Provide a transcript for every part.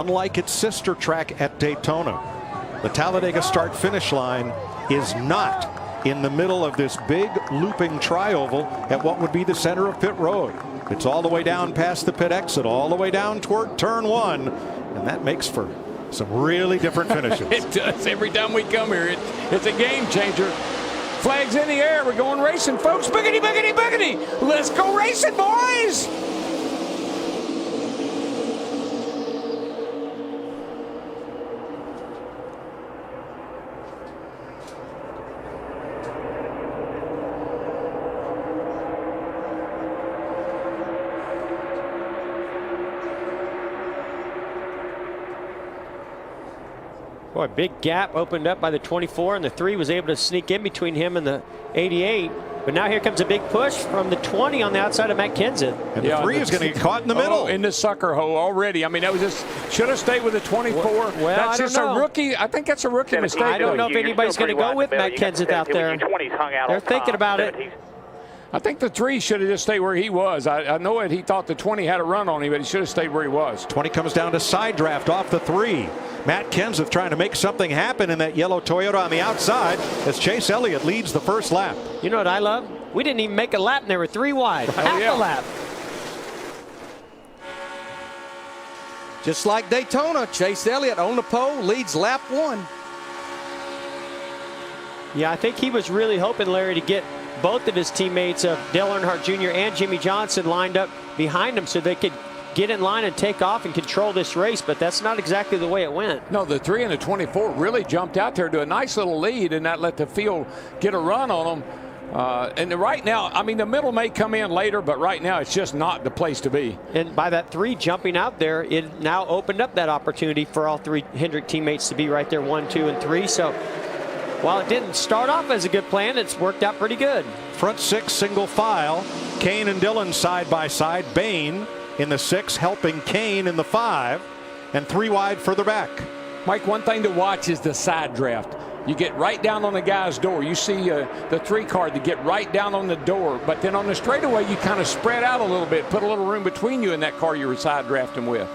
Unlike its sister track at Daytona, the Talladega start-finish line is not in the middle of this big looping tri-oval at what would be the center of pit road. It's all the way down past the pit exit, all the way down toward turn one, and that makes for some really different finishes. It does. Every time we come here, it's a game changer. Flags in the air. We're going racing, folks. Boogity, boogity, boogity. Let's go racing, boys. Boy, big gap opened up by the 24, and the 3 was able to sneak in between him and the 88. But now here comes a big push from the 20 on the outside of Matt Kenseth. And the 3 is going to get caught in the middle. In the sucker hole already. I mean, that was just, should have stayed with the 24. Well, that's just a rookie. I think that's a rookie mistake. I don't know if anybody's going to go with Matt Kenseth out there. They're thinking about it. I think the 3 should have just stayed where he was. I know it. He thought the 20 had a run on him, but he should have stayed where he was. 20 comes down to side draft off the 3. Matt Kenseth trying to make something happen in that yellow Toyota on the outside as Chase Elliott leads the first lap. You know what I love? We didn't even make a lap, and they were 3 wide. Half a lap. Just like Daytona, Chase Elliott on the pole leads lap 1. Yeah, I think he was really hoping, Larry, to get both of his teammates, Dale Earnhardt Jr. and Jimmy Johnson, lined up behind him so they could get in line and take off and control this race, but that's not exactly the way it went. No, the 3 and the 24 really jumped out there to a nice little lead and not let the field get a run on them. And right now, I mean, the middle may come in later, but right now it's just not the place to be. And by that 3 jumping out there, it now opened up that opportunity for all 3 Hendrick teammates to be right there, 1, 2, and 3. So while it didn't start off as a good plan, it's worked out pretty good. Front 6 single file. Kane and Dillon side by side. Bain in the 6 helping Kane in the 5, and 3 wide further back. Mike, one thing to watch is the side draft. You get right down on the guy's door. You see the 3 car to get right down on the door, but then on the straightaway you kind of spread out a little bit, put a little room between you and that car you were side drafting with.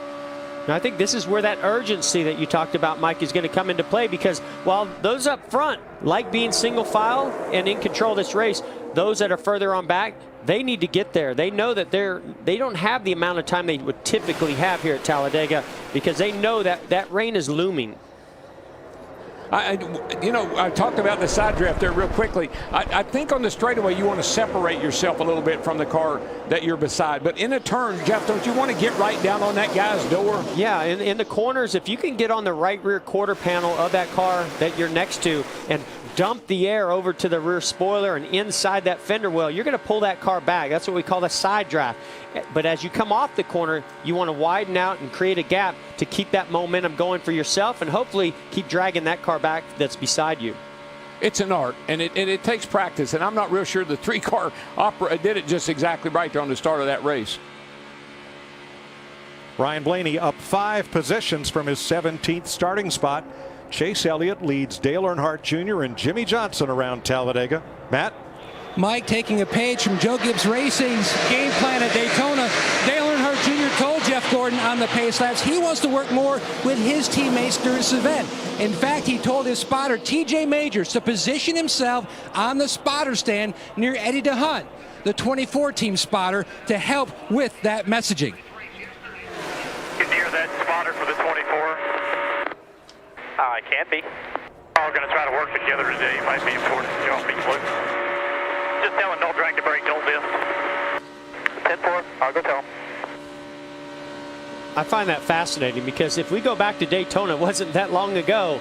Now, I think this is where that urgency that you talked about, Mike, is going to come into play, because while those up front like being single file and in control of this race, those that are further on back, they need to get there. They know that they don't have the amount of time they would typically have here at Talladega, because they know that that rain is looming. I talked about the side draft there real quickly. I think on the straightaway you want to separate yourself a little bit from the car that you're beside. But in a turn, Jeff, don't you want to get right down on that guy's door? Yeah, in the corners, if you can get on the right rear quarter panel of that car that you're next to and dump the air over to the rear spoiler and inside that fender well, you're going to pull that car back. That's what we call the side draft. But as you come off the corner, you want to widen out and create a gap to keep that momentum going for yourself and hopefully keep dragging that car back that's beside you. It's an art, and it takes practice, and I'm not real sure the 3-car did it just exactly right there on the start of that race. Ryan Blaney up 5 positions from his 17th starting spot. Chase Elliott leads Dale Earnhardt Jr. and Jimmy Johnson around Talladega. Matt? Mike, taking a page from Joe Gibbs Racing's game plan at Daytona, Dale Earnhardt Jr. told Jeff Gordon on the pace laps he wants to work more with his teammates during this event. In fact, he told his spotter, TJ Majors, to position himself on the spotter stand near Eddie DeHunt, the 24 team spotter, to help with that messaging. Can you hear that spotter for the 24? I can't be. We're going to try to work together today. It might be important to jump each loop. Just tell him don't drag the brake, don't lift. 10-4, I'll go tell him. I find that fascinating, because if we go back to Daytona, it wasn't that long ago.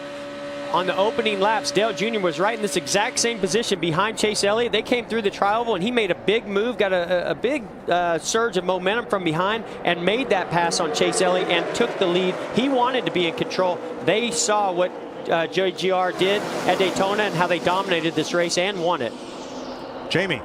On the opening laps, Dale Jr. was right in this exact same position behind Chase Elliott. They came through the tri-oval, and he made a big move, got a big surge of momentum from behind, and made that pass on Chase Elliott and took the lead. He wanted to be in control. They saw what JGR did at Daytona and how they dominated this race and won it. Jamie.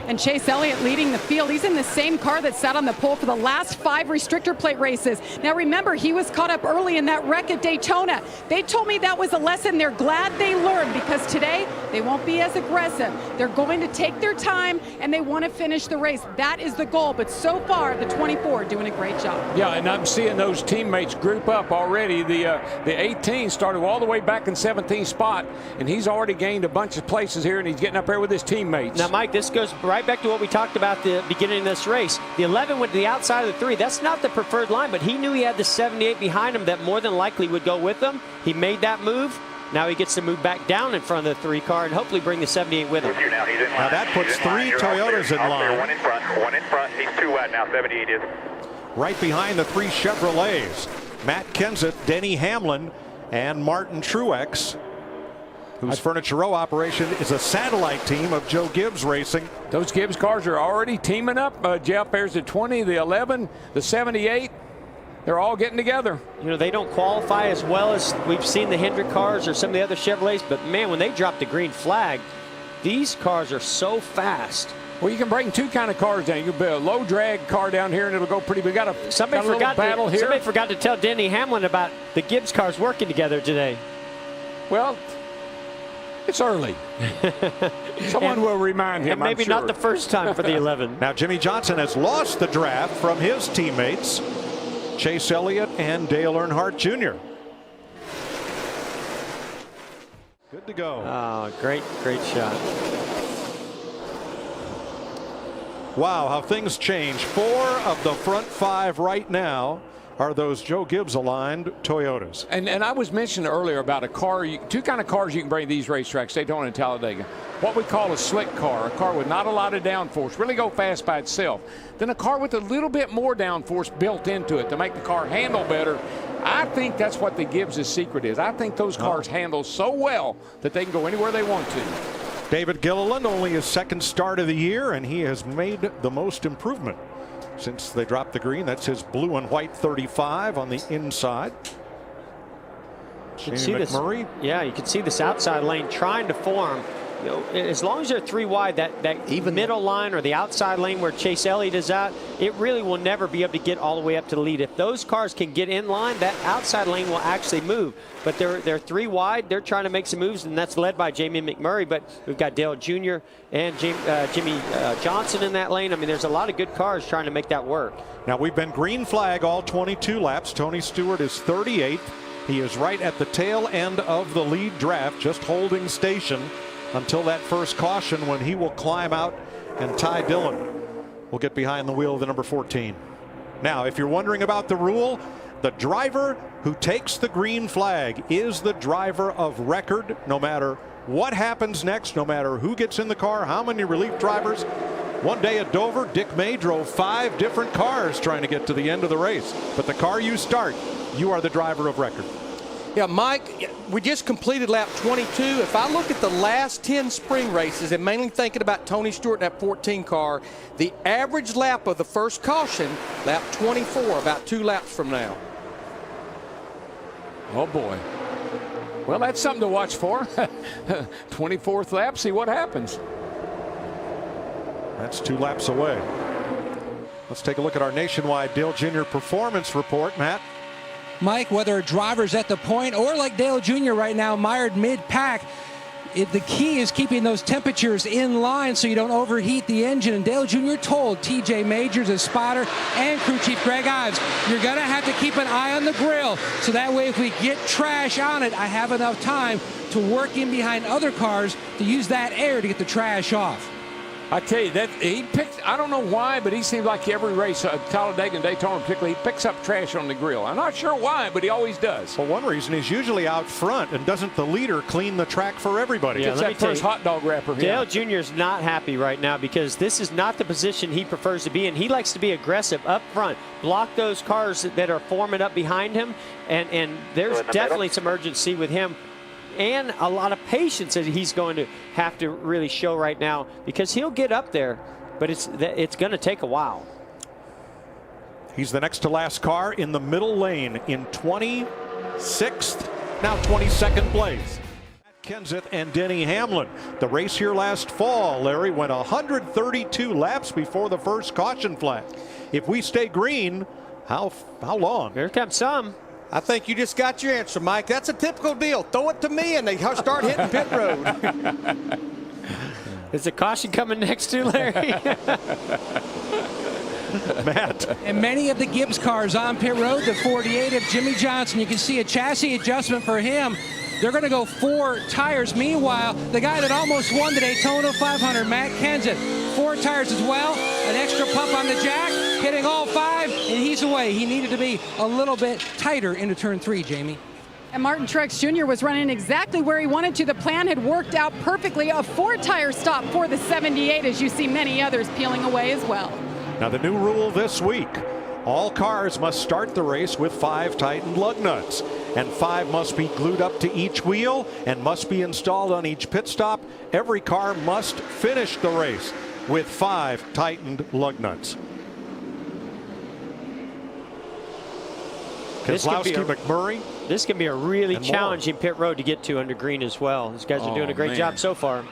And Chase Elliott leading the field. He's in the same car that sat on the pole for the last 5 restrictor plate races. Now remember, he was caught up early in that wreck at Daytona. They told me that was a lesson they're glad they learned, because today they won't be as aggressive. They're going to take their time and they want to finish the race. That is the goal. But so far, the 24 doing a great job. Yeah, and I'm seeing those teammates group up already. The 18 started all the way back in 17th spot, and he's already gained a bunch of places here, and he's getting up there with his teammates. Now, Mike, this goes right back to what we talked about at the beginning of this race. The 11 went to the outside of the 3. That's not the preferred line, but he knew he had the 78 behind him that more than likely would go with him. He made that move. Now he gets to move back down in front of the 3 car and hopefully bring the 78 with him. Now that puts 3 Toyotas in line. One in front, one in front. He's 2 wide now, 78 is. Right behind the 3 Chevrolets. Matt Kenseth, Denny Hamlin, and Martin Truex, whose Furniture Row operation is a satellite team of Joe Gibbs Racing. Those Gibbs cars are already teaming up. Jeff, there's the 20, the 11, the 78. They're all getting together. You know, they don't qualify as well as we've seen the Hendrick cars or some of the other Chevrolets, but man, when they drop the green flag, these cars are so fast. Well, you can bring 2 kind of cars down. You can build a low drag car down here, and it'll go pretty big. Somebody forgot to tell Denny Hamlin about the Gibbs cars working together today. Well, it's early. Someone will remind him. And maybe I'm sure. not the first time for the 11. Now Jimmy Johnson has lost the draft from his teammates, Chase Elliott and Dale Earnhardt Jr. Good to go. Oh, great shot. Wow, how things change. 4 of the front 5 right now are those Joe Gibbs aligned Toyotas. And I was mentioning earlier about a car, 2 kind of cars you can bring to these racetracks, Daytona and Talladega. What we call a slick car, a car with not a lot of downforce, really go fast by itself. Then a car with a little bit more downforce built into it to make the car handle better. I think that's what the Gibbs' secret is. I think those cars handle so well that they can go anywhere they want to. David Gilliland, only his 2nd start of the year, and he has made the most improvement since they dropped the green. That's his blue and white 35 on the inside. You see McMurray. Yeah, you can see this outside lane trying to form. You know, as long as they're 3 wide, that even middle line or the outside lane where Chase Elliott is at, it really will never be able to get all the way up to the lead. If those cars can get in line, that outside lane will actually move. But they're 3 wide. They're trying to make some moves, and that's led by Jamie McMurray. But we've got Dale Jr. and Jimmy Johnson in that lane. I mean, there's a lot of good cars trying to make that work. Now we've been green flag all 22 laps. Tony Stewart is 38th. He is right at the tail end of the lead draft, just holding station until that first caution, when he will climb out and Ty Dillon will get behind the wheel of the number 14. Now, if you're wondering about the rule, the driver who takes the green flag is the driver of record, no matter what happens next, no matter who gets in the car, how many relief drivers. One day at Dover, Dick May drove 5 different cars trying to get to the end of the race. But the car you start, you are the driver of record. Yeah, Mike, we just completed lap 22. If I look at the last 10 spring races, and mainly thinking about Tony Stewart and that 14 car, the average lap of the first caution, lap 24, about 2 laps from now. Oh, boy. Well, that's something to watch for. 24th lap, see what happens. That's 2 laps away. Let's take a look at our nationwide Dale Jr. performance report, Matt. Mike, whether a driver's at the point or like Dale Jr. right now, mired mid-pack, the key is keeping those temperatures in line so you don't overheat the engine. And Dale Jr. told TJ Majors, his spotter, and crew chief Greg Ives, you're going to have to keep an eye on the grill. So that way, if we get trash on it, I have enough time to work in behind other cars to use that air to get the trash off. I tell you, that he picks, I don't know why, but he seems like every race, Talladega and Daytona particularly, he picks up trash on the grill. I'm not sure why, but he always does. Well, one reason he's usually out front, and doesn't the leader clean the track for everybody? Yeah, It's that first hot dog wrapper. Dale Jr. is not happy right now because this is not the position he prefers to be in. He likes to be aggressive up front, block those cars that are forming up behind him, and there's definitely some urgency with him. And a lot of patience that he's going to have to really show right now, because he'll get up there, but it's going to take a while. He's the next to last car in the middle lane in 26th, now 22nd place. Kenseth and Denny Hamlin. The race here last fall, Larry, went 132 laps before the first caution flag. If we stay green, how long? Here comes some. I think you just got your answer, Mike. That's a typical deal. Throw it to me and they start hitting pit road. Is the caution coming next to Larry? Matt. And many of the Gibbs cars on pit road, the 48 of Jimmy Johnson, you can see a chassis adjustment for him. They're going to go 4 tires. Meanwhile, the guy that almost won the Daytona 500, Matt Kenseth, 4 tires as well. An extra pump on the jack, hitting all 5, and he's away. He needed to be a little bit tighter into turn 3, Jamie. And Martin Truex Jr. was running exactly where he wanted to. The plan had worked out perfectly. A 4-tire stop for the 78, as you see many others peeling away as well. Now the new rule this week, all cars must start the race with 5 tightened lug nuts, and 5 must be glued up to each wheel and must be installed on each pit stop. Every car must finish the race with 5 tightened lug nuts. Keselowski, McMurray. This can be a really challenging pit road to get to under green as well. These guys are doing a great job so far.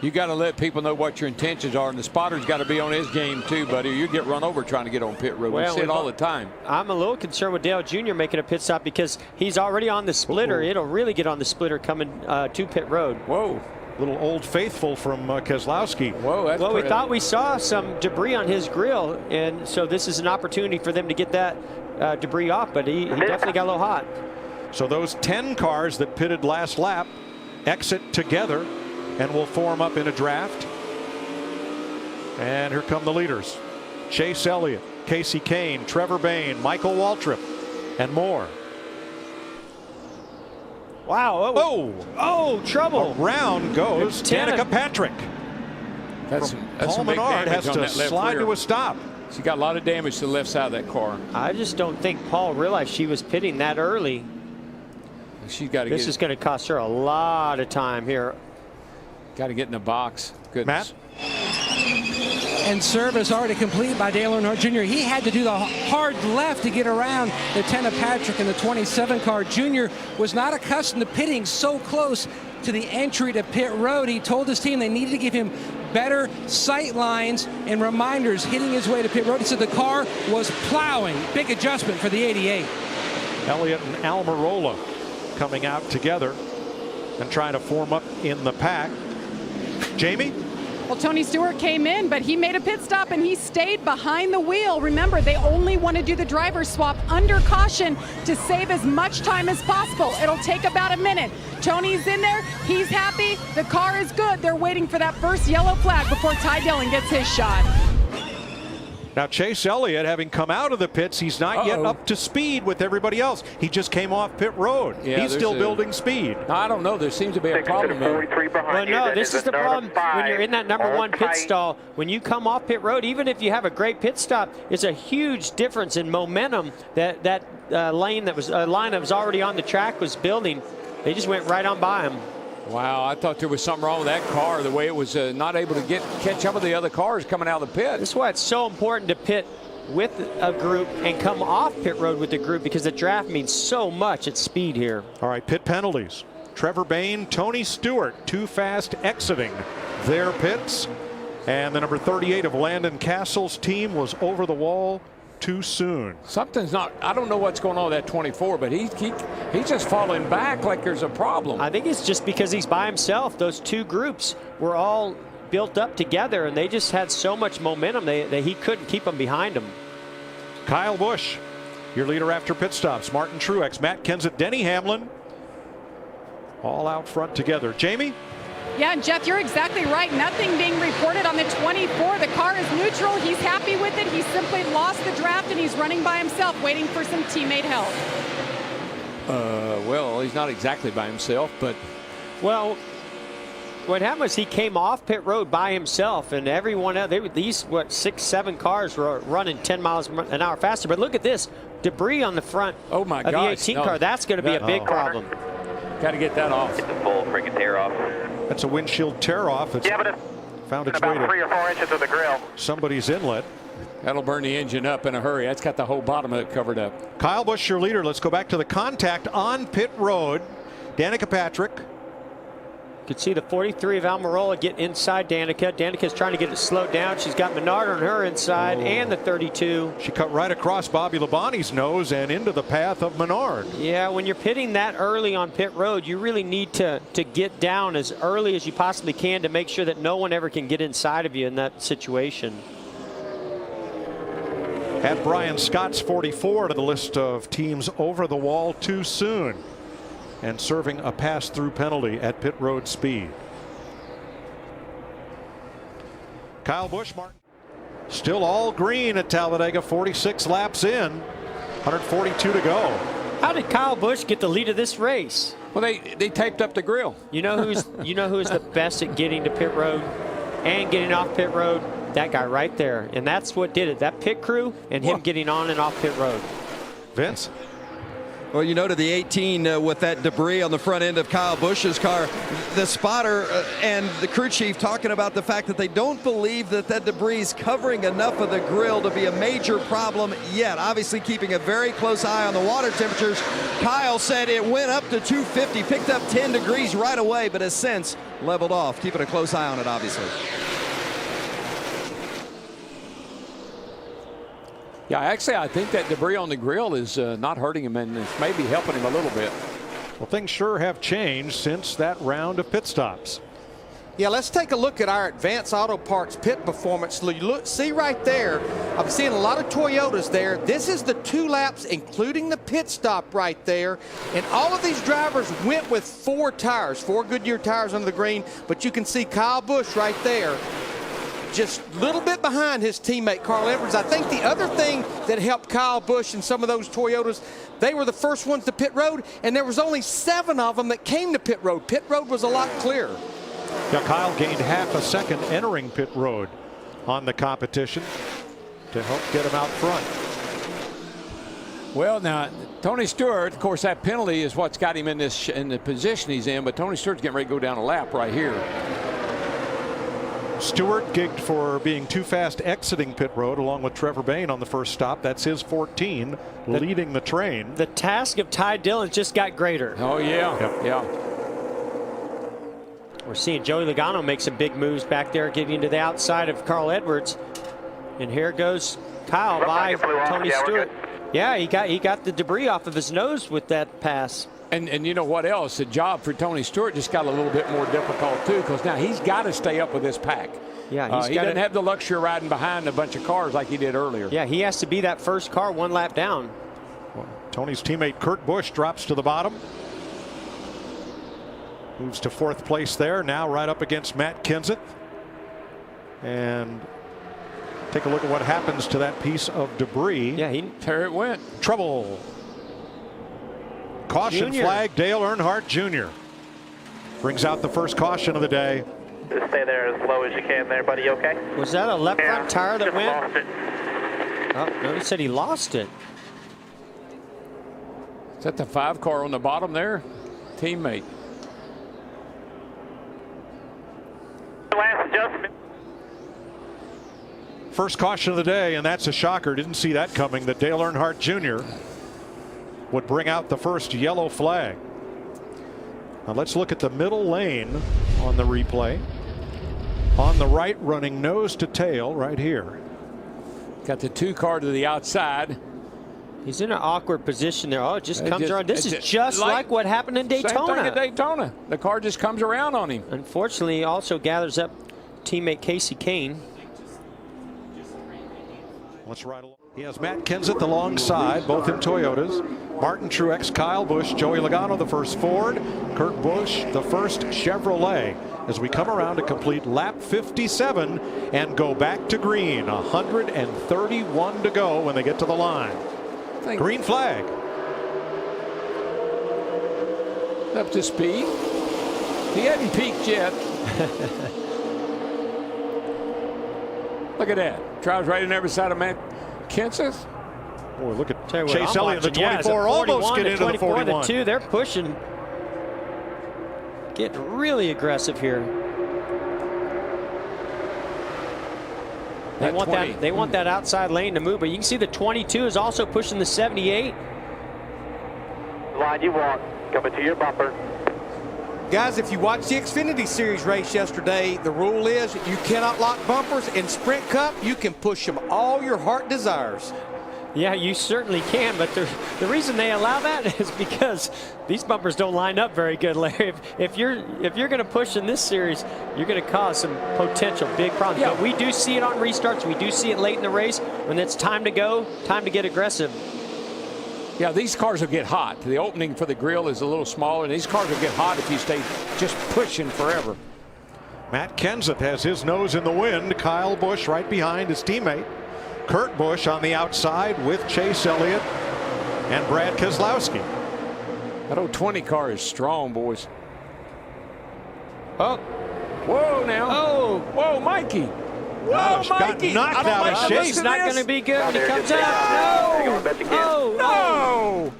You got to let people know what your intentions are, and the spotter's got to be on his game too, buddy. You get run over trying to get on pit road. We see it all the time. I'm a little concerned with Dale Jr. making a pit stop because he's already on the splitter. It'll really get on the splitter coming to pit road. Whoa. Little Old Faithful from Keselowski. Whoa, that's we thought we saw some debris on his grill, and so this is an opportunity for them to get that debris off, but he definitely got a little hot. So those 10 cars that pitted last lap exit together and will form up in a draft. And here come the leaders. Chase Elliott, Casey Kane, Trevor Bayne, Michael Waltrip, and more. Wow. Oh, trouble. Around goes Danica Patrick. Paul Menard has to slide to a stop. She got a lot of damage to the left side of that car. I just don't think Paul realized she was pitting that early. She's got to This is going to cost her a lot of time here. Got to get in the box. Goodness. Matt? And service already complete by Dale Earnhardt Jr. He had to do the hard left to get around the 10 of Patrick in the 27 car. Jr. was not accustomed to pitting so close to the entry to pit road. He told his team they needed to give him better sight lines and reminders hitting his way to pit road. He said the car was plowing. Big adjustment for the 88. Elliott and Almirola coming out together and trying to form up in the pack. Jamie? Well, Tony Stewart came in, but he made a pit stop and he stayed behind the wheel. Remember, they only want to do the driver swap under caution to save as much time as possible. It'll take about a minute. Tony's in there. He's happy. The car is good. They're waiting for that first yellow flag before Ty Dillon gets his shot. Now Chase Elliott, having come out of the pits, he's not yet up to speed with everybody else. He just came off pit road. Yeah, he's still building speed. I don't know. There seems to be a problem there. Well, no, this is the problem when you're in that number 1 pit stall. When you come off pit road, even if you have a great pit stop, it's a huge difference in momentum that line that was already on the track was building. They just went right on by him. Wow, I thought there was something wrong with that car, the way it was not able to catch up with the other cars coming out of the pit. This is why it's so important to pit with a group and come off pit road with the group, because the draft means so much at speed here. All right, pit penalties. Trevor Bayne, Tony Stewart, too fast exiting their pits. And the number 38 of Landon Castle's team was over the wall too soon. Something's not, I don't know what's going on with that 24, but he's just falling back like there's a problem. I think it's just because he's by himself. Those two groups were all built up together, and they just had so much momentum that he couldn't keep them behind him. Kyle Busch, your leader after pit stops. Martin Truex, Matt Kenseth, Denny Hamlin, all out front together. Jamie? Yeah, and Jeff, you're exactly right. Nothing being reported on the 24. The car is neutral. He's happy with it. He simply lost the draft, and he's running by himself, waiting for some teammate help. Well, he's not exactly by himself, but... Well, what happened was he came off pit road by himself, and everyone else, these 6-7 cars were running 10 miles an hour faster. But look at this debris on the front of the 18 car. That's going to be a big problem. Got to get that off. Get the full freaking tear off. That's a windshield tear off. It's found its way about 3 or 4 inches of the grill. Somebody's inlet. That'll burn the engine up in a hurry. That's got the whole bottom of it covered up. Kyle Busch, your leader. Let's go back to the contact on pit road. Danica Patrick Could see the 43 of Almirola get inside Danica. Danica's trying to get it slowed down. She's got Menard on her inside and the 32. She cut right across Bobby Labonte's nose and into the path of Menard. Yeah, when you're pitting that early on pit road, you really need to get down as early as you possibly can to make sure that no one ever can get inside of you in that situation. Add Brian Scott's 44 to the list of teams over the wall too soon and serving a pass-through penalty at pit road speed. Kyle Busch, Martin. Still all green at Talladega, 46 laps in, 142 to go. How did Kyle Busch get the lead of this race? Well, they taped up the grill. You know who's the best at getting to pit road and getting off pit road? That guy right there. And that's what did it. That pit crew and him getting on and off pit road. Vince? Well, you know, to the 18 with that debris on the front end of Kyle Busch's car, the spotter and the crew chief talking about the fact that they don't believe that debris is covering enough of the grill to be a major problem yet. Obviously keeping a very close eye on the water temperatures. Kyle said it went up to 250, picked up 10 degrees right away, but has since leveled off. Keeping a close eye on it, obviously. Yeah, actually, I think that debris on the grill is not hurting him, and it's maybe helping him a little bit. Well, things sure have changed since that round of pit stops. Yeah, let's take a look at our Advanced Auto Parts pit performance. See right there, I'm seeing a lot of Toyotas there. This is the 2 laps, including the pit stop right there. And all of these drivers went with 4 tires, 4 Goodyear tires under the green. But you can see Kyle Busch right there, just a little bit behind his teammate Carl Edwards. I think the other thing that helped Kyle Busch and some of those Toyotas, they were the first ones to pit road, and there was only 7 of them that came to pit road. Pit road was a lot clearer. Yeah, Kyle gained half a second entering pit road on the competition to help get him out front. Well, now, Tony Stewart, of course, that penalty is what's got him in the position he's in, but Tony Stewart's getting ready to go down a lap right here. Stewart gigged for being too fast exiting pit road along with Trevor Bayne on the first stop. That's his 14, leading the train. The task of Ty Dillon just got greater. Oh, yeah. Yep. Yeah. We're seeing Joey Logano make some big moves back there, getting to the outside of Carl Edwards. And here goes Kyle by Tony Stewart. Yeah, he got the debris off of his nose with that pass. And you know what else? The job for Tony Stewart just got a little bit more difficult, too, because now he's got to stay up with this pack. Yeah, he doesn't have the luxury of riding behind a bunch of cars like he did earlier. Yeah, he has to be that first car 1 lap down. Well, Tony's teammate Kurt Busch drops to the bottom. Moves to 4th place there, now right up against Matt Kenseth. And take a look at what happens to that piece of debris. Yeah, there it went. Trouble. Caution flag, Dale Earnhardt Jr. brings out the first caution of the day. Just stay there as low as you can there, buddy. Okay? Was that a left front tire that went? Lost it. Oh, no, he said he lost it. Is that the 5 car on the bottom there? Teammate. Last adjustment. First caution of the day, and that's a shocker. Didn't see that coming, that Dale Earnhardt Jr. would bring out the first yellow flag. Now let's look at the middle lane on the replay. On the right, running nose to tail right here. Got the 2 car to the outside. He's in an awkward position there. Oh, it just comes around. This is just like what happened in Daytona. Same thing at Daytona. The car just comes around on him. Unfortunately, he also gathers up teammate Casey Kane. Let's ride along. He has Matt Kenseth alongside, both in Toyotas. Martin Truex, Kyle Busch, Joey Logano, the first Ford, Kurt Busch, the first Chevrolet. As we come around to complete lap 57 and go back to green. 131 to go when they get to the line. Green flag. Up to speed. He hadn't peaked yet. Look at that. Drives right in every side of Matt Kenseth. Boy, look at Chase Elliott in the 24. Almost get into the 41. The 2, they're pushing. Getting really aggressive here. They want that outside lane to move, but you can see the 22 is also pushing the 78. Line you want, coming to your bumper. Guys, if you watch the Xfinity Series race yesterday, the rule is you cannot lock bumpers. In Sprint Cup, you can push them all your heart desires. Yeah, you certainly can, but the reason they allow that is because these bumpers don't line up very good, Larry. If you're going to push in this series, you're going to cause some potential big problems. Yeah. But we do see it on restarts. We do see it late in the race when it's time to go, time to get aggressive. Yeah, these cars will get hot. The opening for the grill is a little smaller, and these cars will get hot if you stay just pushing forever. Matt Kenseth has his nose in the wind. Kyle Busch right behind his teammate. Kurt Busch on the outside with Chase Elliott and Brad Keselowski. That 20 car is strong, boys. Oh, whoa now. oh, Whoa, Mikey. Whoa, Gosh, got Mikey. knocked I don't out like of the shape. looks it's of not this. going to be good when he there, comes just out. You're gonna bet again. Oh, No.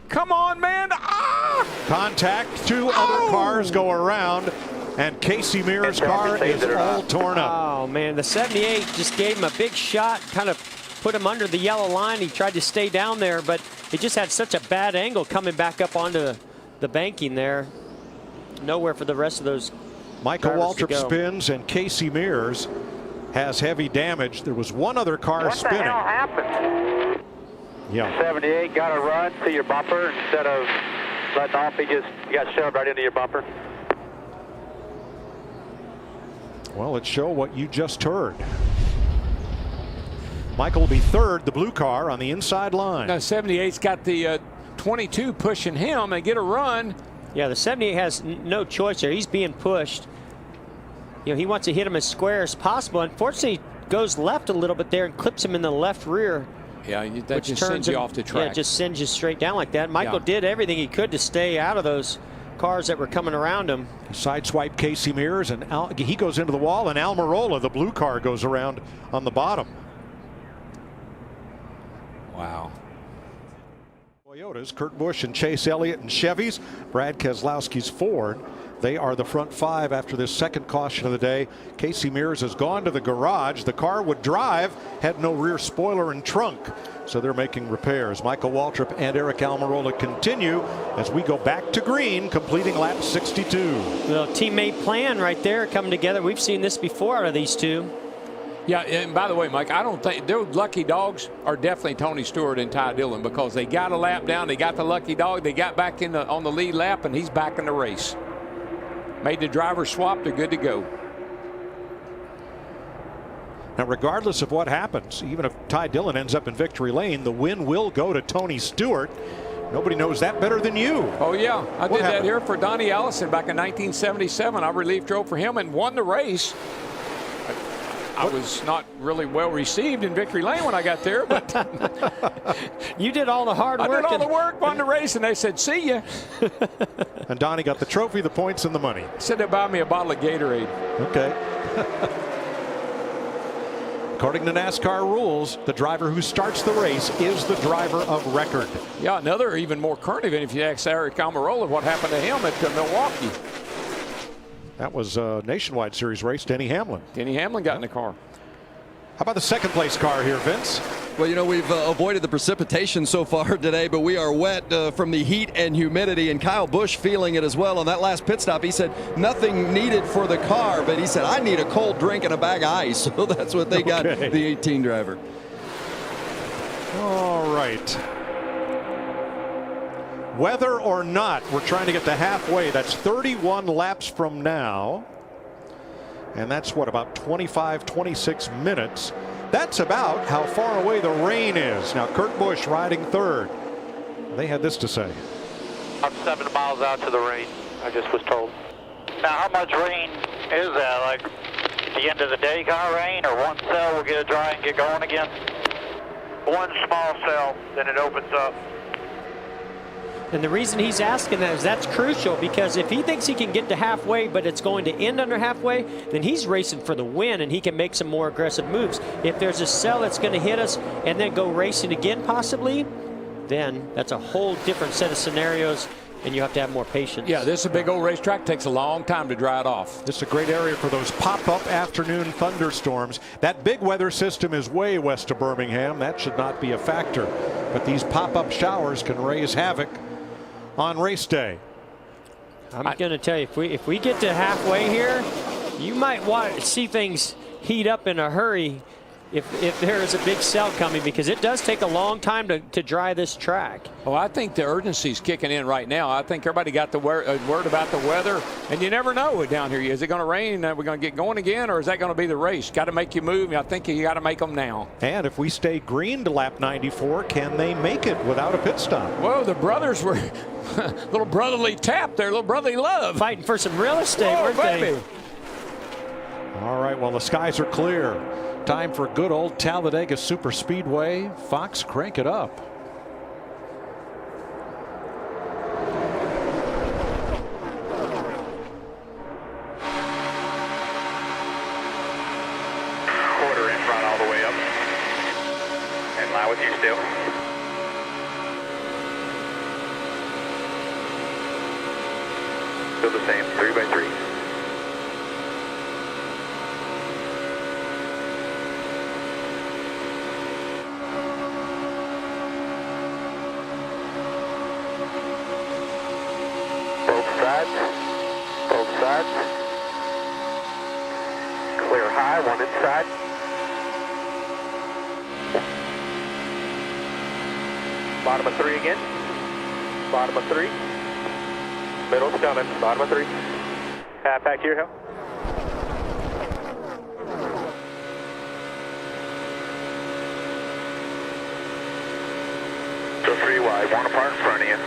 Come on, man. Ah! Contact. Two other cars go around, and Casey Mears' car is all torn up. Oh, man, the 78 just gave him a big shot, kind of put him under the yellow line. He tried to stay down there, but he just had such a bad angle coming back up onto the banking there. Nowhere for the rest of those Michael drivers to Waltrip go. spins, and Casey Mears has heavy damage. There was one other car What spinning. the hell happened? Yeah. 78 got a run to your bumper instead of letting off. He got shoved right into your bumper. Well, let's show what you just heard. Michael will be third, the blue car on the inside line. Now 78's got the 22 pushing him. They get a run. Yeah, the 78 has no choice there. He's being pushed. You know, he wants to hit him as square as possible. Unfortunately, he goes left a little bit there and clips him in the left rear. Yeah, that which just turns sends you him off the track. Yeah, just sends you straight down like that. Michael did everything he could to stay out of those cars that were coming around him. Sideswipe Casey Mears, and he goes into the wall, and Almirola, the blue car, goes around on the bottom. Wow. Toyotas, Kurt Busch and Chase Elliott and Chevys, Brad Keselowski's Ford. They are the front five after this second caution of the day. Casey Mears has gone to the garage. The car would drive, had no rear spoiler and trunk, so they're making repairs. Michael Waltrip and Eric Almirola continue as we go back to green, completing lap 62. Well, teammate plan right there coming together. We've seen this before out of these two. Yeah, and by the way, Mike, I don't think those lucky dogs are definitely Tony Stewart and Ty Dillon, because they got a lap down, they got the lucky dog, they got back on the lead lap, and he's back in the race. Made the driver swap, they're good to go. Now, regardless of what happens, even if Ty Dillon ends up in victory lane, the win will go to Tony Stewart. Nobody knows that better than you. Oh, yeah. I did that happened? here for Donnie Allison back in 1977. I relief drove for him and won the race. I was not really well received in victory lane when I got there, but You did all the hard work. I did all the work, won the race, and they said, see ya. And Donnie got the trophy, the points, and the money. Said they buy me a bottle of Gatorade. Okay. According to NASCAR rules, the driver who starts the race is the driver of record. Yeah, another even more current event, if you ask Eric Almirola what happened to him at Milwaukee. That was a Nationwide Series race, Denny Hamlin. Denny Hamlin got in the car. How about the second place car here, Vince? Well, you know, we've avoided the precipitation so far today, but we are wet from the heat and humidity, and Kyle Busch feeling it as well. On that last pit stop, he said nothing needed for the car, but he said, I need a cold drink and a bag of ice. So that's what they got, the 18 driver. All right. Whether or not, we're trying to get to halfway. That's 31 laps from now. And that's what, about 25, 26 minutes. That's about how far away the rain is. Now, Kurt Busch riding third. They had this to say. I'm 7 miles out to the rain, I just was told. Now, how much rain is that? Like the end of the day kind of rain, or one cell will get it dry and get going again? One small cell, then it opens up. And the reason he's asking that is that's crucial, because if he thinks he can get to halfway but it's going to end under halfway, then he's racing for the win and he can make some more aggressive moves. If there's a cell that's going to hit us and then go racing again possibly, then that's a whole different set of scenarios and you have to have more patience. Yeah, this is a big old racetrack. Takes a long time to dry it off. This is a great area for those pop-up afternoon thunderstorms. That big weather system is way west of Birmingham. That should not be a factor. But these pop-up showers can raise havoc on race day. I'm going to tell you, if we get to halfway here, you might see things heat up in a hurry if there is a big cell coming, because it does take a long time to dry this track. Well, I think the urgency's kicking in right now. I think everybody got the word about the weather, and you never know down here. Is it going to rain? Are we going to get going again, or is that going to be the race? Got to make you move. I think you got to make them now. And if we stay green to lap 94, can they make it without a pit stop? Whoa, the brothers were little brotherly tap there, little brotherly love. Fighting for some real estate, weren't they? All right, well, the skies are clear. Time for good old Talladega Super Speedway. Fox, crank it up. Quarter in front all the way up. In line with you still. Still the same, 3 by 3. Both sides. Clear high, one inside. Bottom of 3 again. Bottom of 3. Middle's coming. Bottom of 3. Half back to your hill. Still 3 wide, 1 apart in front of you.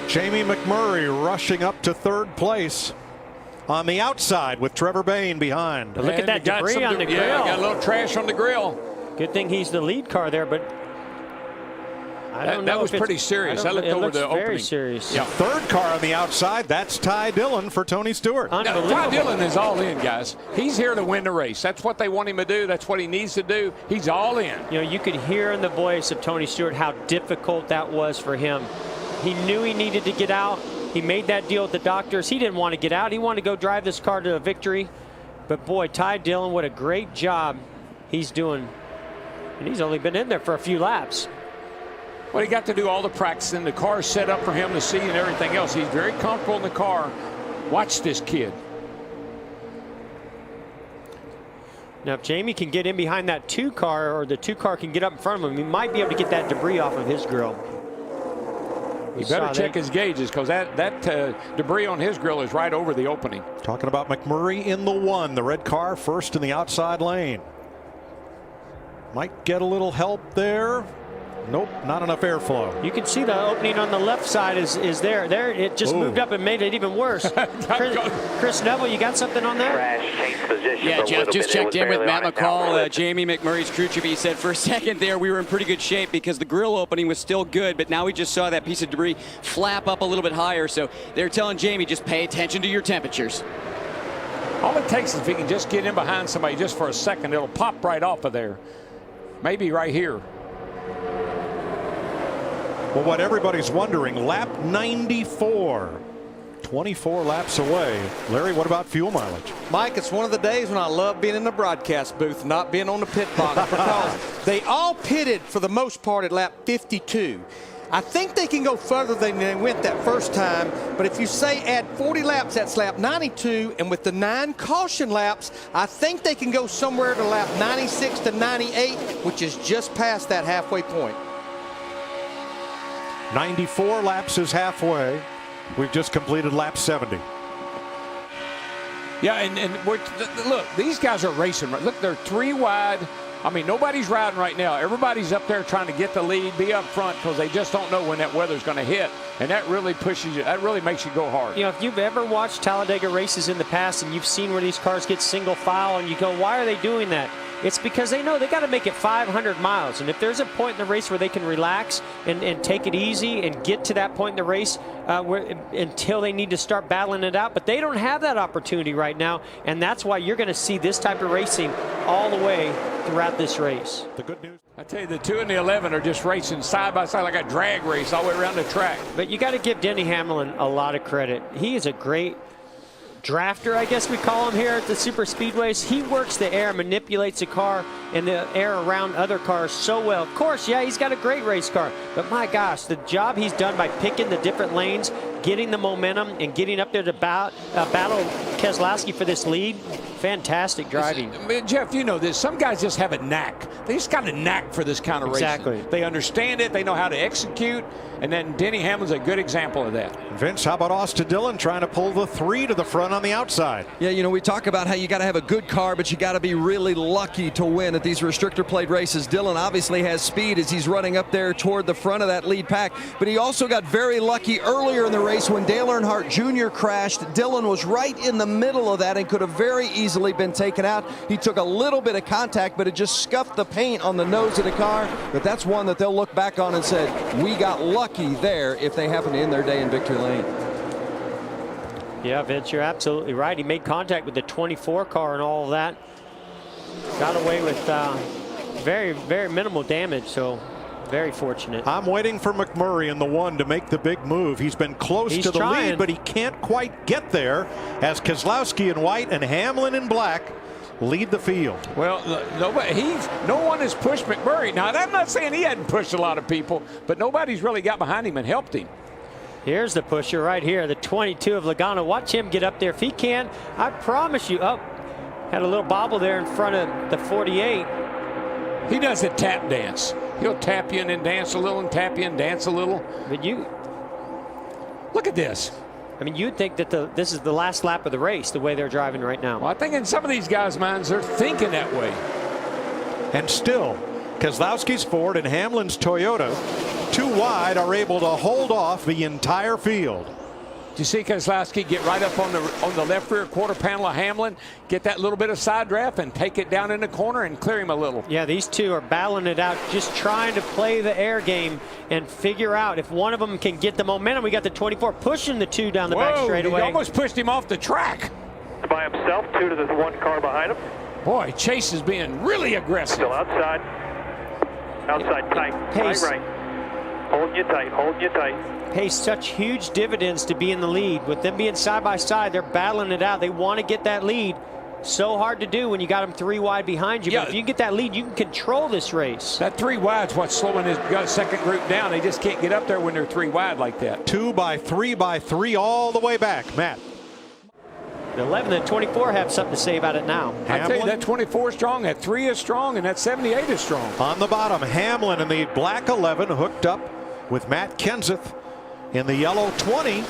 Jamie McMurray rushing up to third place on the outside with Trevor Bayne behind. But look at that debris on the grill. Yeah, got a little trash on the grill. Good thing he's the lead car there, but I don't know. That was pretty serious. I looked over the opening. Very serious. Yeah. Third car on the outside, that's Ty Dillon for Tony Stewart. Unbelievable. Ty Dillon is all in, guys. He's here to win the race. That's what they want him to do. That's what he needs to do. He's all in. You know, you could hear in the voice of Tony Stewart how difficult that was for him. He knew he needed to get out. He made that deal with the doctors. He didn't want to get out. He wanted to go drive this car to a victory. But boy, Ty Dillon, what a great job he's doing. And he's only been in there for a few laps. Well, he got to do all the practicing. The car's set up for him to see and everything else. He's very comfortable in the car. Watch this kid. Now, if Jamie can get in behind that 2 car, or the 2 car can get up in front of him, he might be able to get that debris off of his grill. He better check his gauges, because that debris on his grill is right over the opening. Talking about McMurray in the 1, the red car first in the outside lane. Might get a little help there. Nope, not enough airflow. You can see the opening on the left side is there. There, it just moved up and made it even worse. Chris Neville, you got something on that? Crash, change position. Yeah, Jeff just checked in with Matt McCall, Jamie McMurray's crew chief. He said for a second there we were in pretty good shape because the grill opening was still good, but now we just saw that piece of debris flap up a little bit higher. So they're telling Jamie, just pay attention to your temperatures. All it takes is if he can just get in behind somebody just for a second, it'll pop right off of there. Maybe right here. Well, what everybody's wondering, lap 94, 24 laps away. Larry, what about fuel mileage? Mike, it's one of the days when I love being in the broadcast booth, not being on the pit box, because they all pitted for the most part at lap 52. I think they can go further than they went that first time, but if you say add 40 laps, that's lap 92, and with the 9 caution laps, I think they can go somewhere to lap 96 to 98, which is just past that halfway point. 94 laps is halfway. We've just completed lap 70. Yeah, and look, these guys are racing. Look, they're 3 wide. I mean, nobody's riding right now. Everybody's up there trying to get the lead, be up front, because they just don't know when that weather's going to hit. And that really pushes you. That really makes you go hard. You know, if you've ever watched Talladega races in the past and you've seen where these cars get single file and you go, why are they doing that? It's because they know they got to make it 500 miles. And if there's a point in the race where they can relax and take it easy and get to that point in the race until they need to start battling it out. But they don't have that opportunity right now. And that's why you're going to see this type of racing all the way throughout this race. The good news. I tell you, the 2 and the 11 are just racing side by side like a drag race all the way around the track. But you got to give Denny Hamlin a lot of credit. He is a great drafter, I guess we call him here at the super speedways. He works the air, manipulates the car and the air around other cars so well. Of course, yeah, he's got a great race car, but my gosh, the job he's done by picking the different lanes, getting the momentum, and getting up there to battle Keselowski for this lead, fantastic driving. Jeff, you know this. Some guys just have a knack. They just got a knack for this kind of racing. Exactly. They understand it. They know how to execute. And then Denny Hamlin's a good example of that. Vince, how about Austin Dillon trying to pull the 3 to the front on the outside? Yeah, you know, we talk about how you got to have a good car, but you got to be really lucky to win at these restrictor plate races. Dillon obviously has speed as he's running up there toward the front of that lead pack, but he also got very lucky earlier in the race when Dale Earnhardt Jr. crashed. Dillon was right in the middle of that and could have very easily been taken out. He took a little bit of contact, but it just scuffed the paint on the nose of the car. But that's one that they'll look back on and said, we got lucky there if they happen to end their day in victory lane. Yeah, Vince, you're absolutely right. He made contact with the 24 car and all of that. Got away with very, very minimal damage, so very fortunate. I'm waiting for McMurray in the 1 to make the big move. He's been close to the lead, but he can't quite get there as Keselowski in white and Hamlin in black lead the field. Well, no one has pushed McMurray. Now, I'm not saying he hadn't pushed a lot of people, but nobody's really got behind him and helped him. Here's the pusher right here, the 22 of Logano. Watch him get up there. If he can, I promise you. Oh, had a little bobble there in front of the 48. He does a tap dance. He'll tap you and then dance a little and tap you and dance a little. But you look at this. I mean, you'd think that this is the last lap of the race, the way they're driving right now. Well, I think in some of these guys' minds, they're thinking that way. And still, Keselowski's Ford and Hamlin's Toyota, too wide, are able to hold off the entire field. Do you see Keselowski get right up on the left rear quarter panel of Hamlin, get that little bit of side draft and take it down in the corner and clear him a little? Yeah, these two are battling it out, just trying to play the air game and figure out if one of them can get the momentum. We got the 24 pushing the 2 down the back straightaway. He almost pushed him off the track. By himself, 2 to the 1 car behind him. Boy, Chase is being really aggressive. Still outside. Outside tight. Pace. Right. Holding you tight. Holding you tight. Pays such huge dividends to be in the lead. With them being side by side, they're battling it out. They want to get that lead. So hard to do when you got them 3 wide behind you. Yeah. But if you can get that lead, you can control this race. That 3 wide's what's slowing his second group down. They just can't get up there when they're 3 wide like that. 2 by 3 by 3 all the way back. Matt. The 11 and 24 have something to say about it now. I tell you, that 24 is strong, that 3 is strong, and that 78 is strong. On the bottom, Hamlin in the black 11 hooked up with Matt Kenseth in the yellow 20,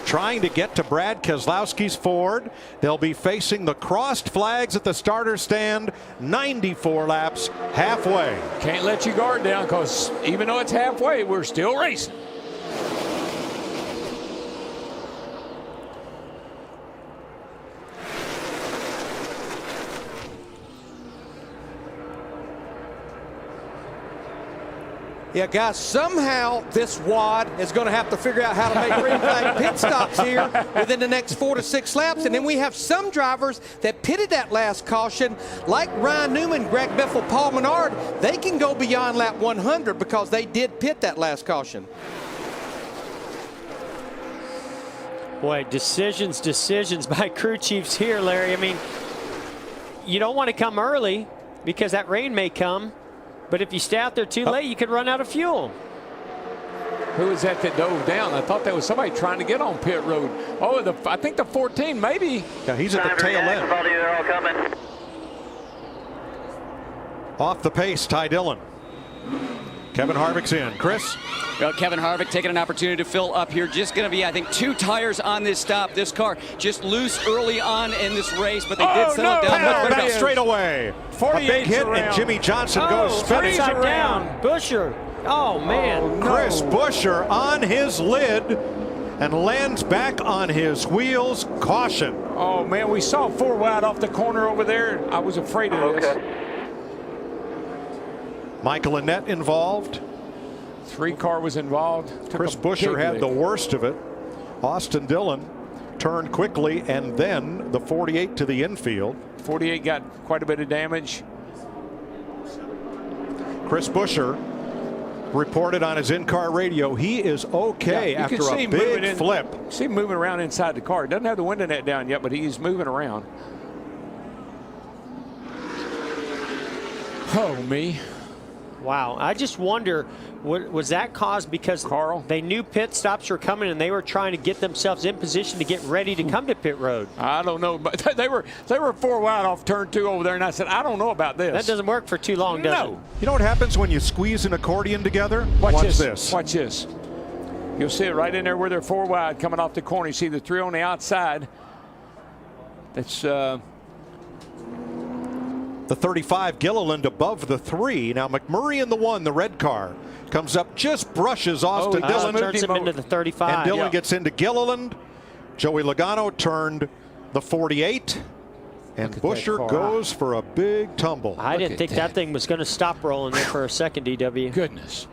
trying to get to Brad Keselowski's Ford. They'll be facing the crossed flags at the starter stand, 94 laps, halfway. Can't let your guard down, because even though it's halfway, we're still racing. Yeah, guys, somehow this WAD is going to have to figure out how to make green flag pit stops here within the next 4 to 6 laps. And then we have some drivers that pitted that last caution, like Ryan Newman, Greg Biffle, Paul Menard. They can go beyond lap 100 because they did pit that last caution. Boy, decisions by crew chiefs here, Larry. I mean, you don't want to come early because that rain may come. But if you stay out there too late, you could run out of fuel. Who was that dove down? I thought that was somebody trying to get on pit road. Oh, I think the 14 maybe. Yeah, he's at the tail end. Everybody, they're all coming. Off the pace, Ty Dillon. Kevin Harvick's in. Chris? Well, Kevin Harvick taking an opportunity to fill up here. Just going to be, I think, 2 tires on this stop. This car just loose early on in this race, but they did settle it down. Power back straight away. A big hit, around. and Jimmy Johnson goes spinning. Upside down. Busher. Oh, man. Chris Buescher on his lid and lands back on his wheels. Caution. Oh, man, we saw 4 wide off the corner over there. I was afraid of this. Michael Annett involved. 3 car was involved. Chris Buescher had the worst of it. Austin Dillon turned quickly, and then the 48 to the infield. 48 got quite a bit of damage. Chris Buescher reported on his in-car radio he is okay after a big flip. See him moving around inside the car. Doesn't have the window net down yet, but he's moving around. Oh, me. Wow. I just wonder, was that caused because they knew pit stops were coming and they were trying to get themselves in position to get ready to come to pit road? I don't know, but they were 4 wide off turn 2 over there, and I said, I don't know about this. That doesn't work for too long, does it? You know what happens when you squeeze an accordion together? Watch this. Watch this. You'll see it right in there where they're 4 wide coming off the corner. You see the 3 on the outside. That's the 35 Gilliland above the 3. Now McMurray in the 1, the red car, comes up, just brushes Austin Dillon. Turns him into the 35. And Dillon gets into Gilliland. Joey Logano turned the 48. And Buescher goes for a big tumble. I didn't think that thing was going to stop rolling there for a second, DW. Goodness.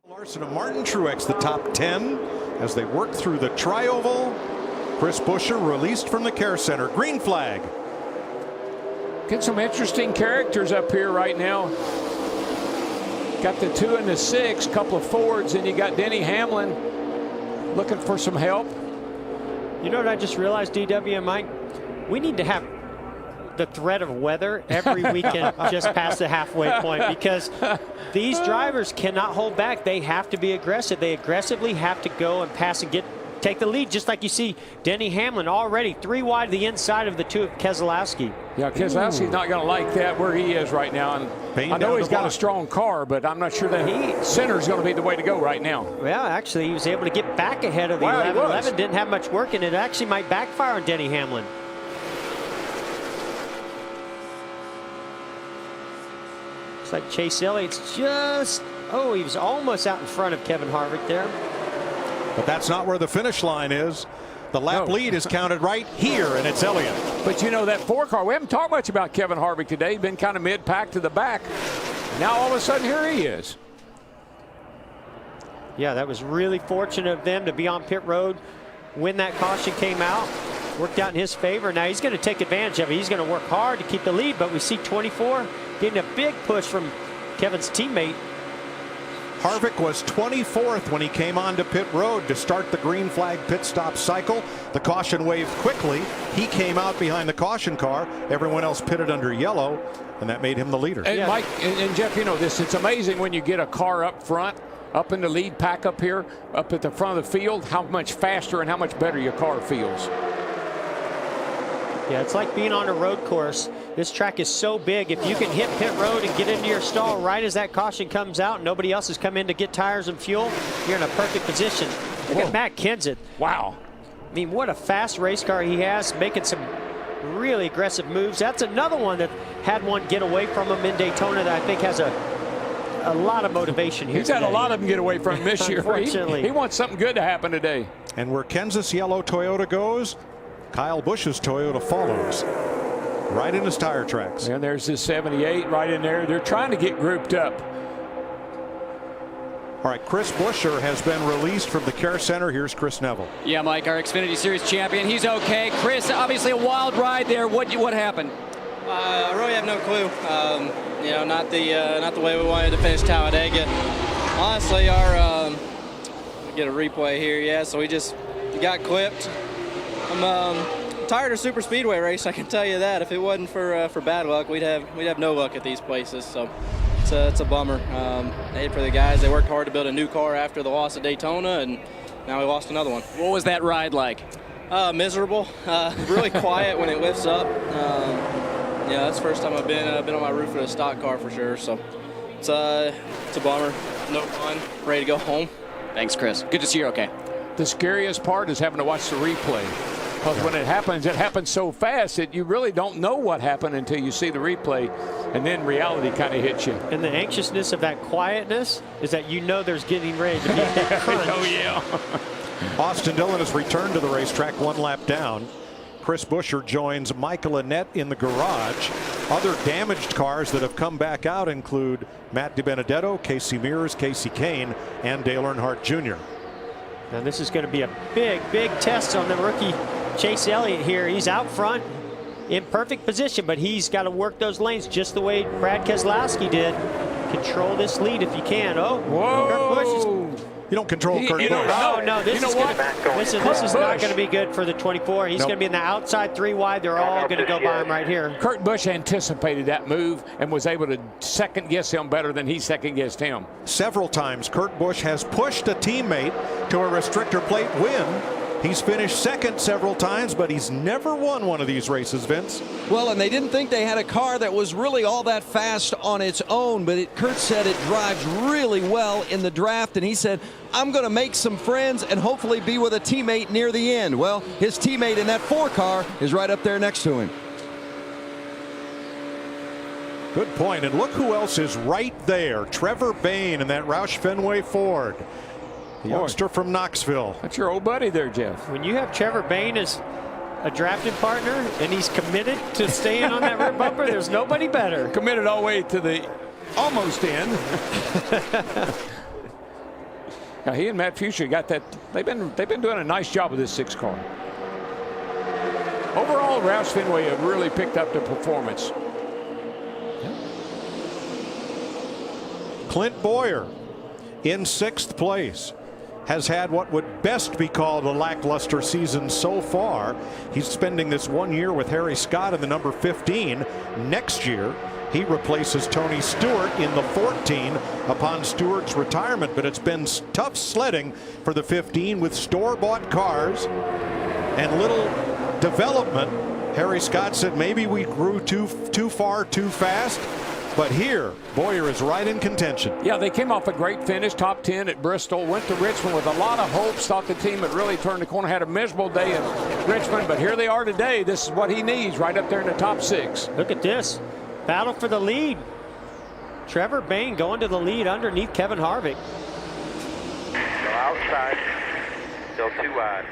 Larson and Martin Truex the top 10 as they work through the tri-oval. Chris Buescher released from the care center. Green flag. Get some interesting characters up here right now. Got the 2 and the 6, couple of Fords, and you got Denny Hamlin looking for some help. You know what I just realized, DW and Mike? We need to have the threat of weather every weekend just past the halfway point, because these drivers cannot hold back. They have to be aggressive. They aggressively have to go and pass and take the lead, just like you see Denny Hamlin already 3 wide to the inside of the 2 of Keselowski. Yeah, Keselowski's not going to like that where he is right now. And I know he's got a strong car, but I'm not sure that center's going to be the way to go right now. Well, actually, he was able to get back ahead of the 11. 11 didn't have much work, and it actually might backfire on Denny Hamlin. Looks like Chase Elliott's just, he was almost out in front of Kevin Harvick there. But that's not where the finish line is. The lap lead is counted right here, and it's Elliott. But you know, that 4 car, we haven't talked much about Kevin Harvick today. He's been kind of mid-pack to the back. Now all of a sudden, here he is. Yeah, that was really fortunate of them to be on pit road when that caution came out. Worked out in his favor. Now he's going to take advantage of it. He's going to work hard to keep the lead, but we see 24 getting a big push from Kevin's teammate. Harvick was 24th when he came onto pit road to start the green flag pit stop cycle. The caution waved quickly. He came out behind the caution car. Everyone else pitted under yellow, and that made him the leader. And Mike and Jeff, you know this. It's amazing when you get a car up front, up in the lead pack up here, up at the front of the field, how much faster and how much better your car feels. Yeah, it's like being on a road course. This track is so big. If you can hit pit road and get into your stall right as that caution comes out, and nobody else has come in to get tires and fuel, you're in a perfect position. Look at Matt Kenseth. Wow. I mean, what a fast race car he has, making some really aggressive moves. That's another one that had one get away from him in Daytona that I think has a lot of motivation here. He's had a lot of them get away from him this year. Unfortunately. He wants something good to happen today. And where Kenseth's yellow Toyota goes, Kyle Busch's Toyota follows. Right in his tire tracks. And there's this 78 right in there. They're trying to get grouped up. All right, Chris Buescher has been released from the care center. Here's Chris Neville. Yeah, Mike, our Xfinity Series champion. He's okay. Chris, obviously a wild ride there. What happened? I really have no clue. You know, not the way we wanted to finish Talladega. Honestly, get a replay here. Yeah, so we just got clipped. I'm tired of super speedway race. I can tell you that. If it wasn't for bad luck, we'd have no luck at these places. So it's a bummer. I hate for the guys. They worked hard to build a new car after the loss at Daytona, and now we lost another one. What was that ride like? Miserable. Really quiet when it lifts up. Yeah, that's the first time I've been on my roof with a stock car for sure. So it's a bummer. No fun. Ready to go home. Thanks, Chris. Good to see you okay. The scariest part is having to watch the replay. Because when it happens so fast that you really don't know what happened until you see the replay, and then reality kind of hits you. And the anxiousness of that quietness is that you know there's getting ready to be that crunch. Oh, yeah. Austin Dillon has returned to the racetrack 1 lap down. Chris Buescher joins Michael Annett in the garage. Other damaged cars that have come back out include Matt DiBenedetto, Casey Mears, Casey Kane, and Dale Earnhardt Jr. Now this is going to be a big test on the rookie Chase Elliott here. He's out front in perfect position, but he's got to work those lanes just the way Brad Keselowski did. Control this lead if you can. Oh, Whoa. Kurt Busch is. You don't control Kurt Busch. Oh, no, this is good. This is not Busch. going to be good for the 24. He's going to be in the outside 3 wide. They're all going to go by him right here. Kurt Busch anticipated that move and was able to second guess him better than he second guessed him. Several times Kurt Busch has pushed a teammate to a restrictor plate win. He's finished second several times, but he's never won one of these races, Vince. Well, and they didn't think they had a car that was really all that fast on its own, but Kurt said it drives really well in the draft, and he said, I'm going to make some friends and hopefully be with a teammate near the end. Well, his teammate in that 4 car is right up there next to him. Good point. And look who else is right there. Trevor Bayne in that Roush Fenway Ford. The youngster from Knoxville. That's your old buddy there, Jeff. When you have Trevor Bayne as a drafting partner and he's committed to staying on that rear bumper, there's nobody better. Committed all the way to the almost end. Now he and Matt Fuchsia got that. They've been doing a nice job with this 6 car. Overall, Roush Fenway have really picked up the performance. Clint Boyer in 6th place. Has had what would best be called a lackluster season so far. He's spending this 1 year with Harry Scott in the number 15. Next year, he replaces Tony Stewart in the 14 upon Stewart's retirement. But it's been tough sledding for the 15 with store-bought cars and little development. Harry Scott said maybe we grew too far too fast. But here, Boyer is right in contention. Yeah, they came off a great finish, top 10 at Bristol, went to Richmond with a lot of hopes, thought the team had really turned the corner, had a miserable day at Richmond, but here they are today. This is what he needs, right up there in the top 6. Look at this. Battle for the lead. Trevor Bayne going to the lead underneath Kevin Harvick. Still outside, still 2 wide.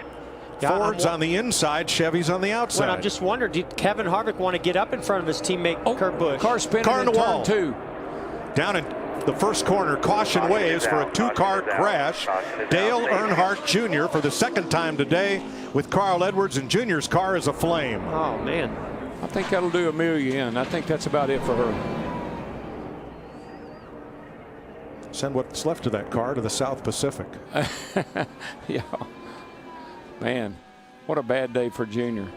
Ford's on the inside, Chevy's on the outside. Well, I'm just wondering, did Kevin Harvick want to get up in front of his teammate Kurt Busch? Car spinning Car in the in wall. turn 2. Down in the first corner, caution waves for a 2-car crash. Dale Earnhardt Jr. for the 2nd time today with Carl Edwards, and Jr.'s car is aflame. Oh, man. I think that'll do Amelia in. I think that's about it for her. Send what's left of that car to the South Pacific. Yeah. Man, what a bad day for Junior.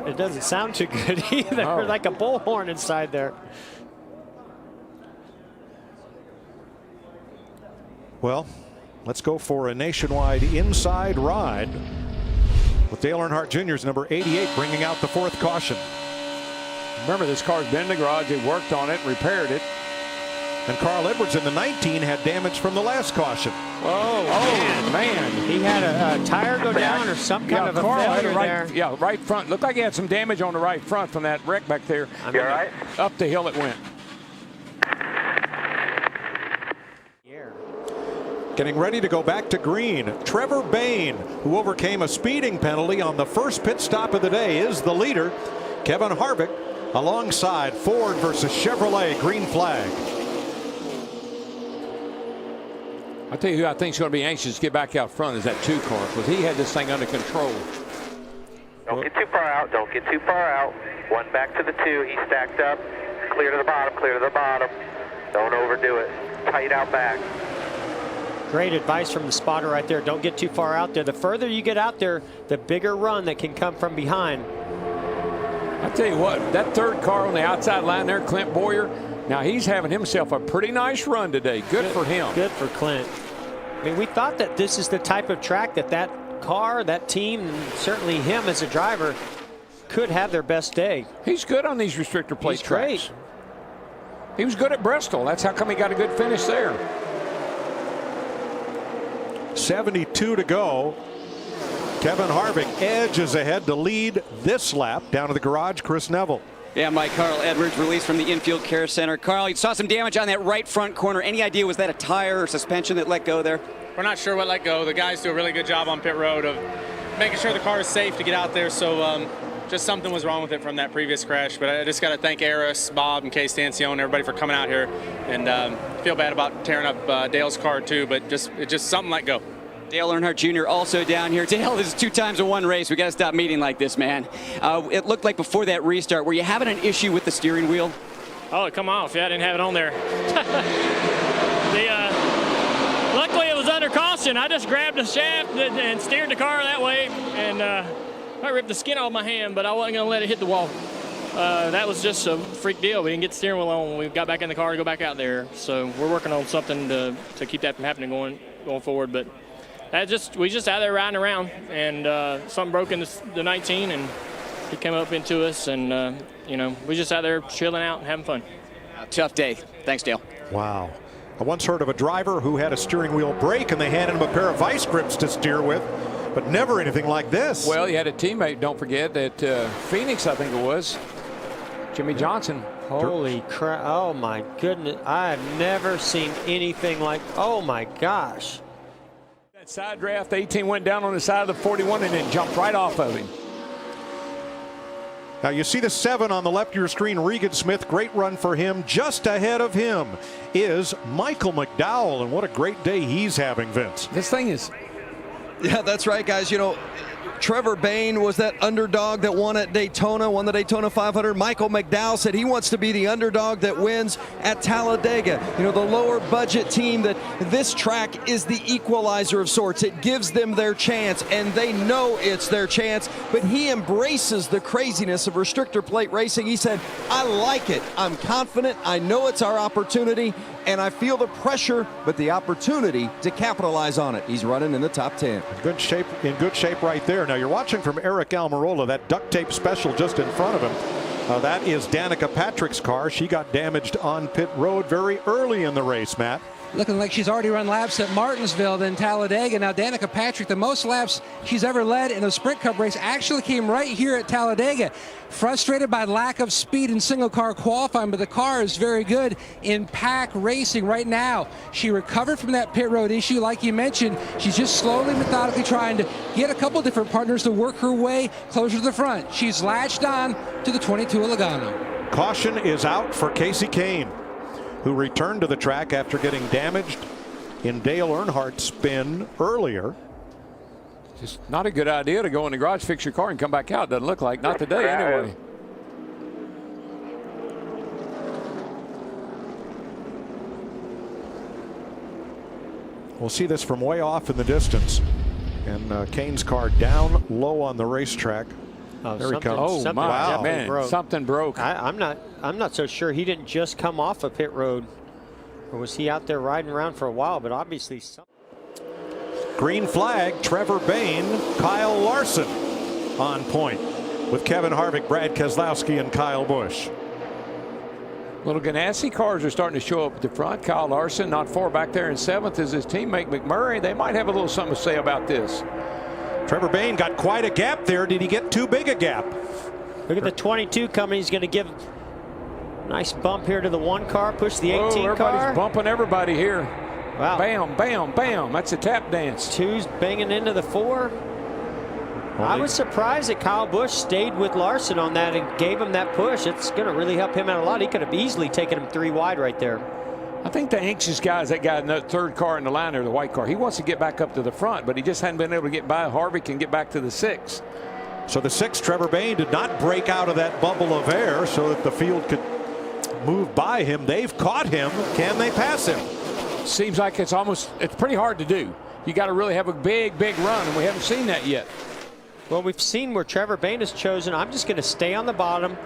It doesn't sound too good either. Oh. Like a bullhorn inside there. Well, let's go for a nationwide inside ride with Dale Earnhardt Jr.'s number 88 bringing out the 4th caution. Remember, this car's been in the garage. They worked on it, repaired it. And Carl Edwards in the 19 had damage from the last caution. Oh, man. He had a tire go down or some kind of a failure there. Yeah, right front. Looked like he had some damage on the right front from that wreck back there. You all right? Up the hill it went. Getting ready to go back to green. Trevor Bayne, who overcame a speeding penalty on the first pit stop of the day, is the leader. Kevin Harvick alongside Ford versus Chevrolet, green flag. I tell you who I think is going to be anxious to get back out front is that 2 car, because he had this thing under control. Don't get too far out. Don't get too far out. 1 back to the 2. He's stacked up. Clear to the bottom. Clear to the bottom. Don't overdo it. Tight out back. Great advice from the spotter right there. Don't get too far out there. The further you get out there, the bigger run that can come from behind. I tell you what, that 3rd car on the outside line there, Clint Boyer, now he's having himself a pretty nice run today. Good for him. Good for Clint. I mean, we thought that this is the type of track that car, that team, and certainly him as a driver could have their best day. He's good on these restrictor plate He's tracks. great. He was good at Bristol. That's how come he got a good finish there. 72 to go. Kevin Harvick edges ahead to lead this lap. Down to the garage, Chris Neville. Yeah, Mike, Carl Edwards released from the infield care center. Carl, you saw some damage on that right front corner. Any idea, was that a tire or suspension that let go there? We're not sure what let go. The guys do a really good job on pit road of making sure the car is safe to get out there. So just something was wrong with it from that previous crash. But I just got to thank Eris, Bob, and Kay Stancione, everybody for coming out here. And feel bad about tearing up Dale's car too, but it's just something let go. Dale Earnhardt Jr. also down here. Dale, this is 2 times in 1 race. We got to stop meeting like this, man. It looked like before that restart, were you having an issue with the steering wheel? Oh, come off. Yeah, I didn't have it on there. Luckily, it was under caution. I just grabbed the shaft and steered the car that way, and I ripped the skin off my hand, but I wasn't going to let it hit the wall. That was just a freak deal. We didn't get the steering wheel on when we got back in the car to go back out there. So we're working on something to keep that from happening going forward. But we just out there riding around, and something broke in the 19, and he came up into us, and we just out there chilling out and having fun. Tough day. Thanks, Dale. Wow. I once heard of a driver who had a steering wheel break and they handed him a pair of vice grips to steer with, but never anything like this. Well, you had a teammate, don't forget, at Phoenix, I think it was, Jimmy Johnson. Holy crap. Oh, my goodness. I have never seen anything like, oh, my gosh. That side draft, 18 went down on the side of the 41 and then jumped right off of him. Now you see the 7 on the left of your screen, Regan Smith, great run for him. Just ahead of him is Michael McDowell, and what a great day he's having, Vince. This thing is... Yeah, that's right, guys. Trevor Bayne was that underdog that won at Daytona, won the Daytona 500. Michael McDowell said he wants to be the underdog that wins at Talladega. The lower budget team, that this track is the equalizer of sorts. It gives them their chance, and they know it's their chance, but he embraces the craziness of restrictor plate racing. He said, I like it. I'm confident. I know it's our opportunity, and I feel the pressure, but the opportunity to capitalize on it. He's running in the top 10. In good shape right there. Now you're watching from Eric Almirola, that duct tape special just in front of him. That is Danica Patrick's car. She got damaged on pit road very early in the race, Matt. Looking like she's already run laps at Martinsville, then Talladega. Now Danica Patrick, the most laps she's ever led in a Sprint Cup race, actually came right here at Talladega. Frustrated by lack of speed in single car qualifying, but the car is very good in pack racing right now. She recovered from that pit road issue, like you mentioned. She's just slowly, methodically trying to get a couple different partners to work her way closer to the front. She's latched on to the 22 Logano. Caution is out for Casey Kane, who returned to the track after getting damaged in Dale Earnhardt's spin earlier. Just not a good idea to go in the garage, fix your car, and come back out. Doesn't look like. Not today, anyway. We'll see this from way off in the distance. And Kane's car down low on the racetrack. Oh, there he comes. Oh, my, wow. man. Broke. Something broke. I'm not so sure he didn't just come off a pit road, or was he out there riding around for a while, but obviously something. Green flag, Trevor Bayne, Kyle Larson on point with Kevin Harvick, Brad Keselowski, and Kyle Busch. Little Ganassi cars are starting to show up at the front. Kyle Larson not far back there in 7th is his teammate McMurray. They might have a little something to say about this. Trevor Bayne got quite a gap there. Did he get too big a gap? Look at the 22 coming. He's going to give a nice bump here to the 1 car, push the 18 car. Everybody's bumping everybody here. Wow. Bam, bam, bam. That's a tap dance. 2's banging into the 4. I was surprised that Kyle Busch stayed with Larson on that and gave him that push. It's going to really help him out a lot. He could have easily taken him 3 wide right there. I think the anxious guy is that guy in the 3rd car in the line there, the white car. He wants to get back up to the front, but he just hadn't been able to get by Harvick and get back to the 6. So the 6, Trevor Bayne, did not break out of that bubble of air so that the field could move by him. They've caught him. Can they pass him? Seems like it's pretty hard to do. You got to really have a big run, and we haven't seen that yet. Well, we've seen where Trevor Bayne has chosen, I'm just going to stay on the bottom,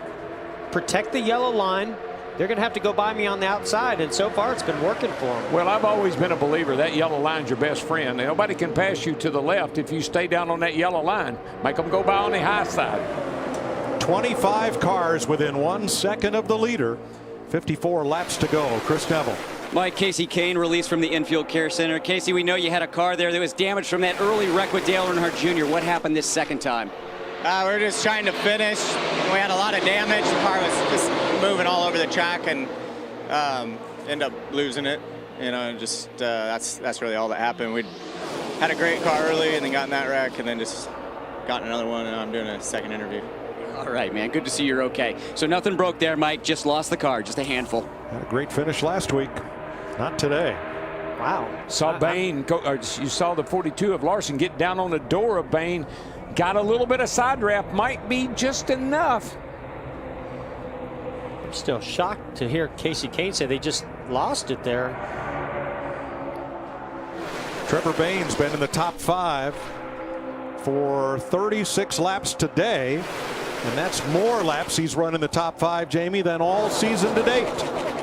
protect the yellow line. They're going to have to go by me on the outside, and so far it's been working for them. Well, I've always been a believer that yellow line's your best friend. Nobody can pass you to the left if you stay down on that yellow line. Make them go by on the high side. 25 cars within 1 second of the leader. 54 laps to go. Chris Neville. Mike, Casey Kane released from the infield care center. Casey, we know you had a car there that was damaged from that early wreck with Dale Earnhardt Jr. What happened this second time? We were just trying to finish. We had a lot of damage. The car was just moving all over the track and end up losing it. Just that's really all that happened. We had a great car early and then got in that wreck and then just got in another one, and I'm doing a second interview. All right, man. Good to see you're okay. So nothing broke there, Mike. Just lost the car. Just a handful. Had a great finish last week. Not today. Wow. Saw Bayne go, you saw the 42 of Larson get down on the door of Bayne. Got a little bit of side draft. Might be just enough. still shocked to hear Casey Kane say they just lost it there. Trevor Bayne's been in the top 5 for 36 laps today, and that's more laps he's run in the top 5, Jamie, than all season to date.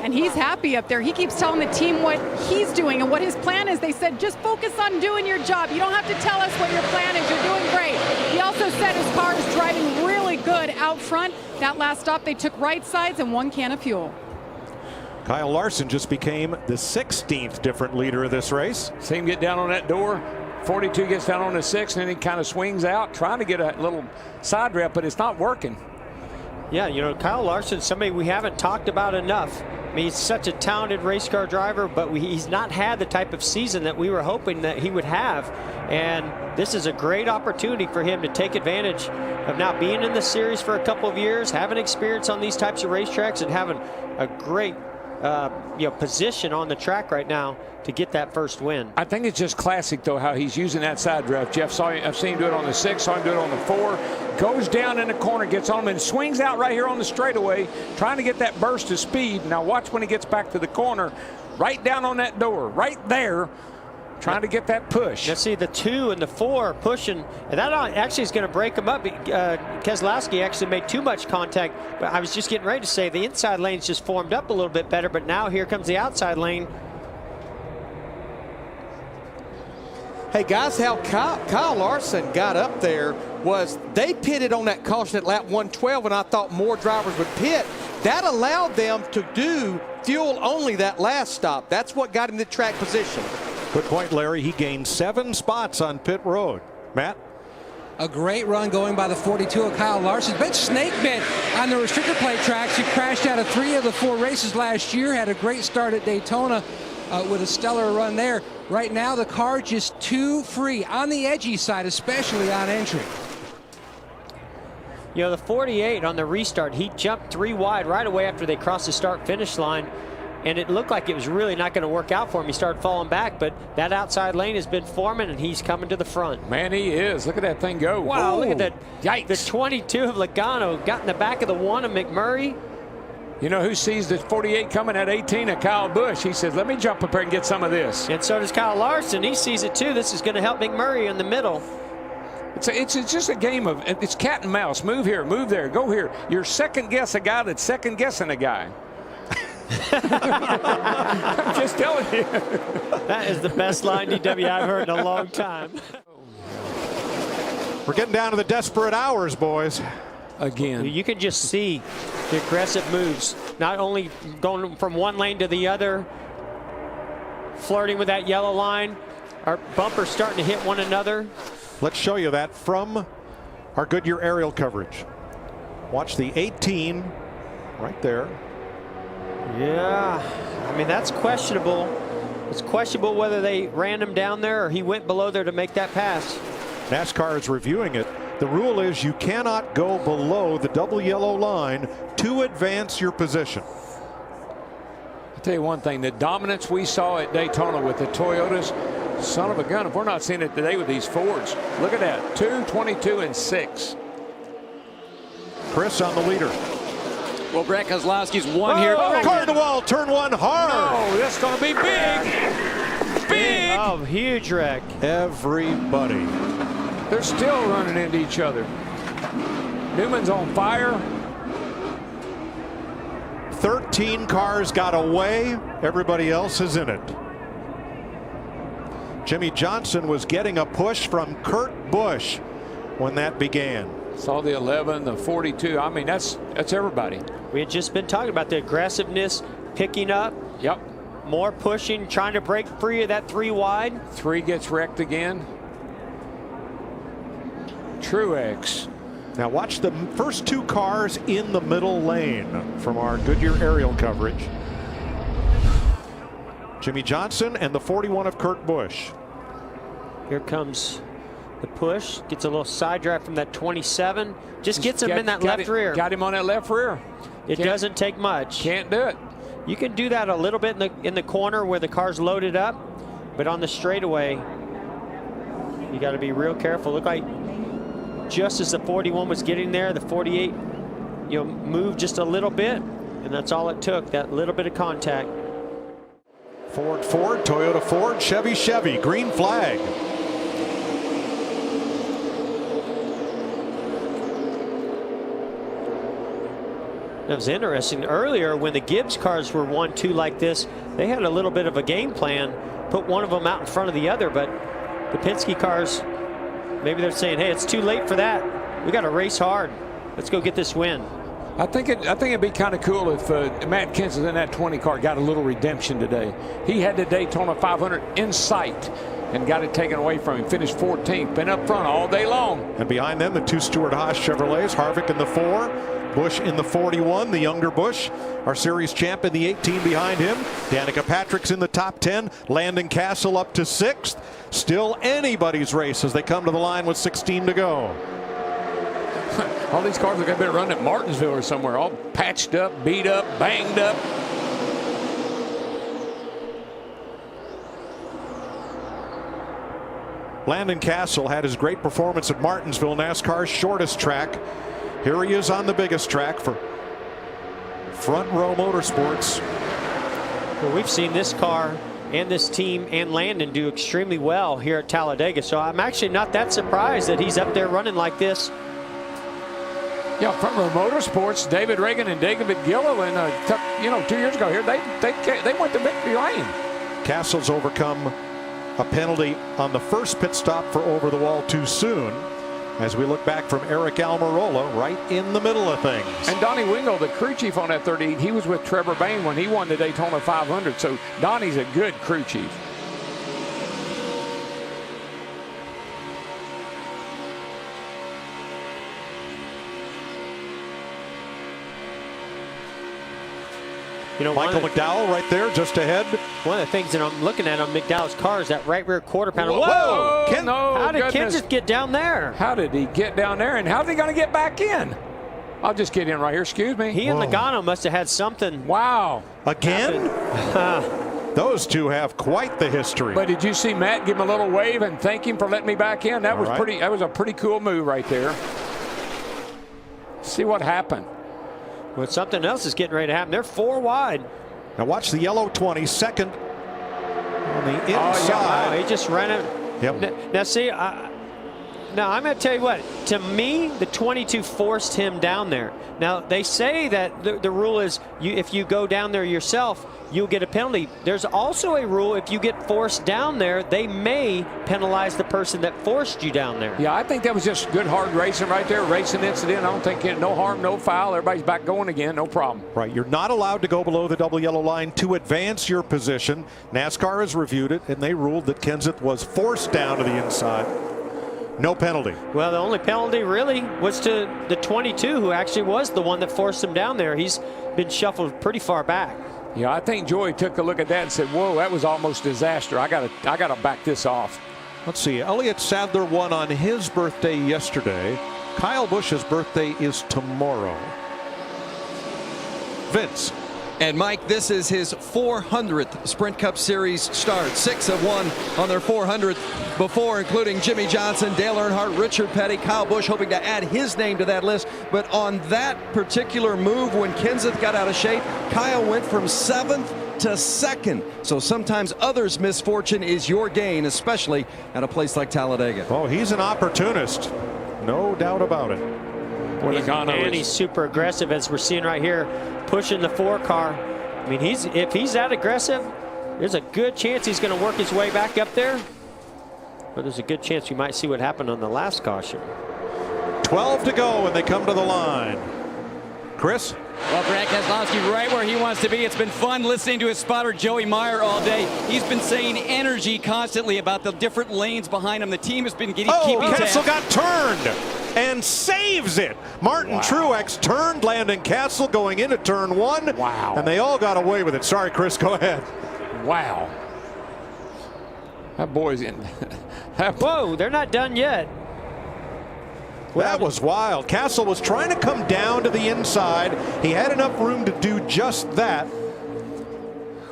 And he's happy up there. He keeps telling the team what he's doing and what his plan is. They said, just focus on doing your job. You don't have to tell us what your plan is. You're doing great. He also said his car is driving really good out front. That last stop, they took right sides and 1 can of fuel. Kyle Larson just became the 16th different leader of this race. See him get down on that door. 42 gets down on the 6, and then he kind of swings out, trying to get a little side rep, but it's not working. Yeah, you know, Kyle Larson, somebody we haven't talked about enough. I mean, he's such a talented race car driver, but he's not had the type of season that we were hoping that he would have. And this is a great opportunity for him to take advantage of now being in the series for a couple of years, having experience on these types of racetracks, and having a great position on the track right now to get that first win. I think it's just classic, though, how he's using that side draft. Jeff, I've seen him do it on the 6, saw him do it on the 4, goes down in the corner, gets on him, and swings out right here on the straightaway, trying to get that burst of speed. Now watch when he gets back to the corner, right down on that door, right there, trying to get that push. Now see the 2 and the 4 pushing, and that actually is going to break them up. Keselowski actually made too much contact, but I was just getting ready to say the inside lane's just formed up a little bit better, but now here comes the outside lane. Hey guys, how Kyle Larson got up there was they pitted on that caution at lap 112, and I thought more drivers would pit. That allowed them to do fuel only that last stop. That's what got him the track position. Good point, Larry. He gained 7 spots on pit road. Matt? A great run going by the 42 of Kyle Larson. Been snake bit on the restrictor plate tracks. He crashed out of 3 of the 4 races last year. Had a great start at Daytona with a stellar run there. Right now, the car just too free on the edgy side, especially on entry. You know, the 48 on the restart, he jumped 3 wide right away after they crossed the start-finish line, and it looked like it was really not going to work out for him. He started falling back, but that outside lane has been forming, and he's coming to the front. Man, he is. Look at that thing go. Wow, Ooh, look at that. Yikes. The 22 of Logano got in the back of the 1 of McMurray. You know who sees the 48 coming at 18 of Kyle Busch? He says, let me jump up here and get some of this. And so does Kyle Larson. He sees it too. This is going to help McMurray in the middle. It's just a game of, it's cat and mouse. Move here, move there, go here. You're second guess a guy that's second guessing a guy. I'm just telling you. That is the best line DW I've heard in a long time. We're getting down to the desperate hours, boys. Again. You can just see the aggressive moves, not only going from one lane to the other, flirting with that yellow line. Our bumpers starting to hit one another. Let's show you that from our Goodyear aerial coverage. Watch the 18 right there. Yeah, I mean, that's questionable. It's questionable whether they ran him down there or he went below there to make that pass. NASCAR is reviewing it. The rule is you cannot go below the double yellow line to advance your position. I'll tell you one thing, the dominance we saw at Daytona with the Toyotas, son of a gun, if we're not seeing it today with these Fords. Look at that, 2, 22, and 6. Chris on the leader. Well, Brett Keselowski's one here. Car to wall, turn 1 hard. Oh, that's going to be big. Big. Oh, huge wreck. Everybody. They're still running into each other. Newman's on fire. 13 cars got away. Everybody else is in it. Jimmy Johnson was getting a push from Kurt Busch when that began. Saw the 11, the 42. I mean, that's everybody. We had just been talking about the aggressiveness picking up. Yep. More pushing, trying to break free of that 3 wide. 3 gets wrecked again. Truex. Now watch the first 2 cars in the middle lane from our Goodyear aerial coverage. Jimmy Johnson and the 41 of Kurt Busch. Here comes the push. Gets a little side drive from that 27. Just gets him in that left rear. Got him on that left rear. It doesn't take much. Can't do it. You can do that a little bit in the corner where the car's loaded up, but on the straightaway, you got to be real careful. Look like just as the 41 was getting there, the 48, moved just a little bit. And that's all it took, that little bit of contact. Ford, Toyota, Ford, Chevy, green flag. That was interesting. Earlier, when the Gibbs cars were 1-2 like this, they had a little bit of a game plan, put one of them out in front of the other, but the Penske cars, maybe they're saying, hey, it's too late for that. We got to race hard. Let's go get this win. I think it'd be kind of cool if Matt Kenseth in that 20 car got a little redemption today. He had the Daytona 500 in sight and got it taken away from him. Finished 14th, been up front all day long. And behind them, the two Stewart-Haas Chevrolets, Harvick in the 4, Busch in the 41, the younger Busch, our series champ in the 18 behind him. Danica Patrick's in the top 10. Landon Castle up to 6th. Still anybody's race as they come to the line with 16 to go. All these cars are going to be running at Martinsville or somewhere, all patched up, beat up, banged up. Landon Castle had his great performance at Martinsville, NASCAR's shortest track. Here he is on the biggest track for Front Row Motorsports. Well, we've seen this car and this team and Landon do extremely well here at Talladega, so I'm actually not that surprised that he's up there running like this. Yeah, Front Row Motorsports, David Reagan and David Gilliland, 2 years ago here, they went to victory lane. Castle's overcome a penalty on the first pit stop for over the wall too soon. As we look back from Eric Almirola, right in the middle of things. And Donnie Wingo, the crew chief on that 38, he was with Trevor Bayne when he won the Daytona 500. So Donnie's a good crew chief. You know, Michael McDowell right there just ahead. One of the things that I'm looking at on McDowell's car is that right rear quarter panel. Whoa! How did Kenseth get down there? How did he get down there, and how's he going to get back in? I'll just get in right here, excuse me. He and Logano must have had something. Wow. Again? Those two have quite the history. But did you see Matt give him a little wave and thank him for letting me back in? That was pretty. That was a pretty cool move right there. See what happened. Well, something else is getting ready to happen. They're 4 wide. Now watch the yellow 20, second on the inside. Oh, yeah, he just ran it. Yep. Now see, now I'm going to tell you what. To me, the 22 forced him down there. Now they say that the rule is if you go down there yourself, you'll get a penalty. There's also a rule if you get forced down there, they may penalize the person that forced you down there. Yeah, I think that was just good hard racing right there. Racing incident. I don't think no harm, no foul. Everybody's back going again. No problem. Right. You're not allowed to go below the double yellow line to advance your position. NASCAR has reviewed it, and they ruled that Kenseth was forced down to the inside. No penalty. Well, the only penalty really was to the 22, who actually was the one that forced him down there. He's been shuffled pretty far back. Yeah, I think Joey took a look at that and said, whoa, that was almost disaster. I gotta back this off. Let's see. Elliott Sadler won on his birthday yesterday. Kyle Busch's birthday is tomorrow. Vince. And Mike, this is his 400th Sprint Cup Series start. 6 have won on their 400th before, including Jimmy Johnson, Dale Earnhardt, Richard Petty, Kyle Busch, hoping to add his name to that list. But on that particular move, when Kenseth got out of shape, Kyle went from 7th to 2nd. So sometimes others' misfortune is your gain, especially at a place like Talladega. Oh, he's an opportunist. No doubt about it. And he's super aggressive, as we're seeing right here, pushing the 4 car. I mean, if he's that aggressive, there's a good chance he's going to work his way back up there. But there's a good chance we might see what happened on the last caution. 12 to go when they come to the line. Chris? Well, Grant Keselowski right where he wants to be. It's been fun listening to his spotter, Joey Meyer, all day. He's been saying energy constantly about the different lanes behind him. The team has been keeping Castle tabs. got turned and saves it. Martin Truex turned Landon Castle going into turn 1. Wow. And they all got away with it. Sorry, Chris, go ahead. Wow. That boy's in. Whoa, they're not done yet. That was wild. Castle was trying to come down to the inside. He had enough room to do just that.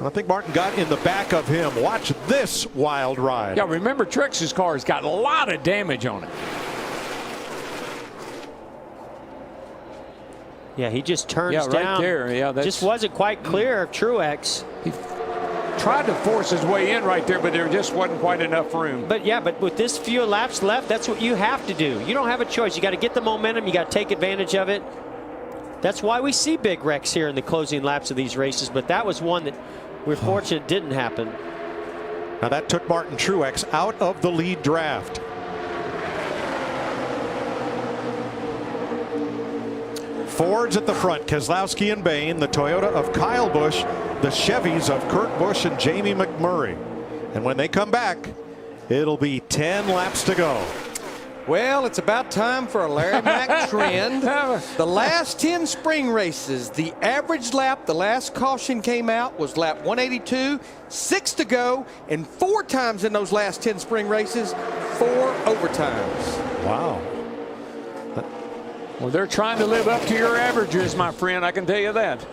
I think Martin got in the back of him. Watch this wild ride. Yeah, remember Truex's car has got a lot of damage on it. Yeah, he just turns right down. there. Yeah, that's, just wasn't quite clear of Truex. He tried to force his way in right there, but there just wasn't quite enough room. But yeah, but with this few laps left, that's what you have to do. You don't have a choice. You got to get the momentum. You got to take advantage of it. That's why we see big wrecks here in the closing laps of these races. But that was one that we're fortunate didn't happen. Now that took Martin Truex out of the lead draft. Fords at the front, Keselowski and Bain, the Toyota of Kyle Busch, the Chevys of Kurt Busch and Jamie McMurray. And when they come back, it'll be 10 laps to go. Well, it's about time for a Larry Mack trend. The last 10 spring races, the average lap, the last caution came out was lap 182, 6 to go, and 4 times in those last 10 spring races, 4 overtimes. Wow. Well, they're trying to live up to your averages, my friend. I can tell you that.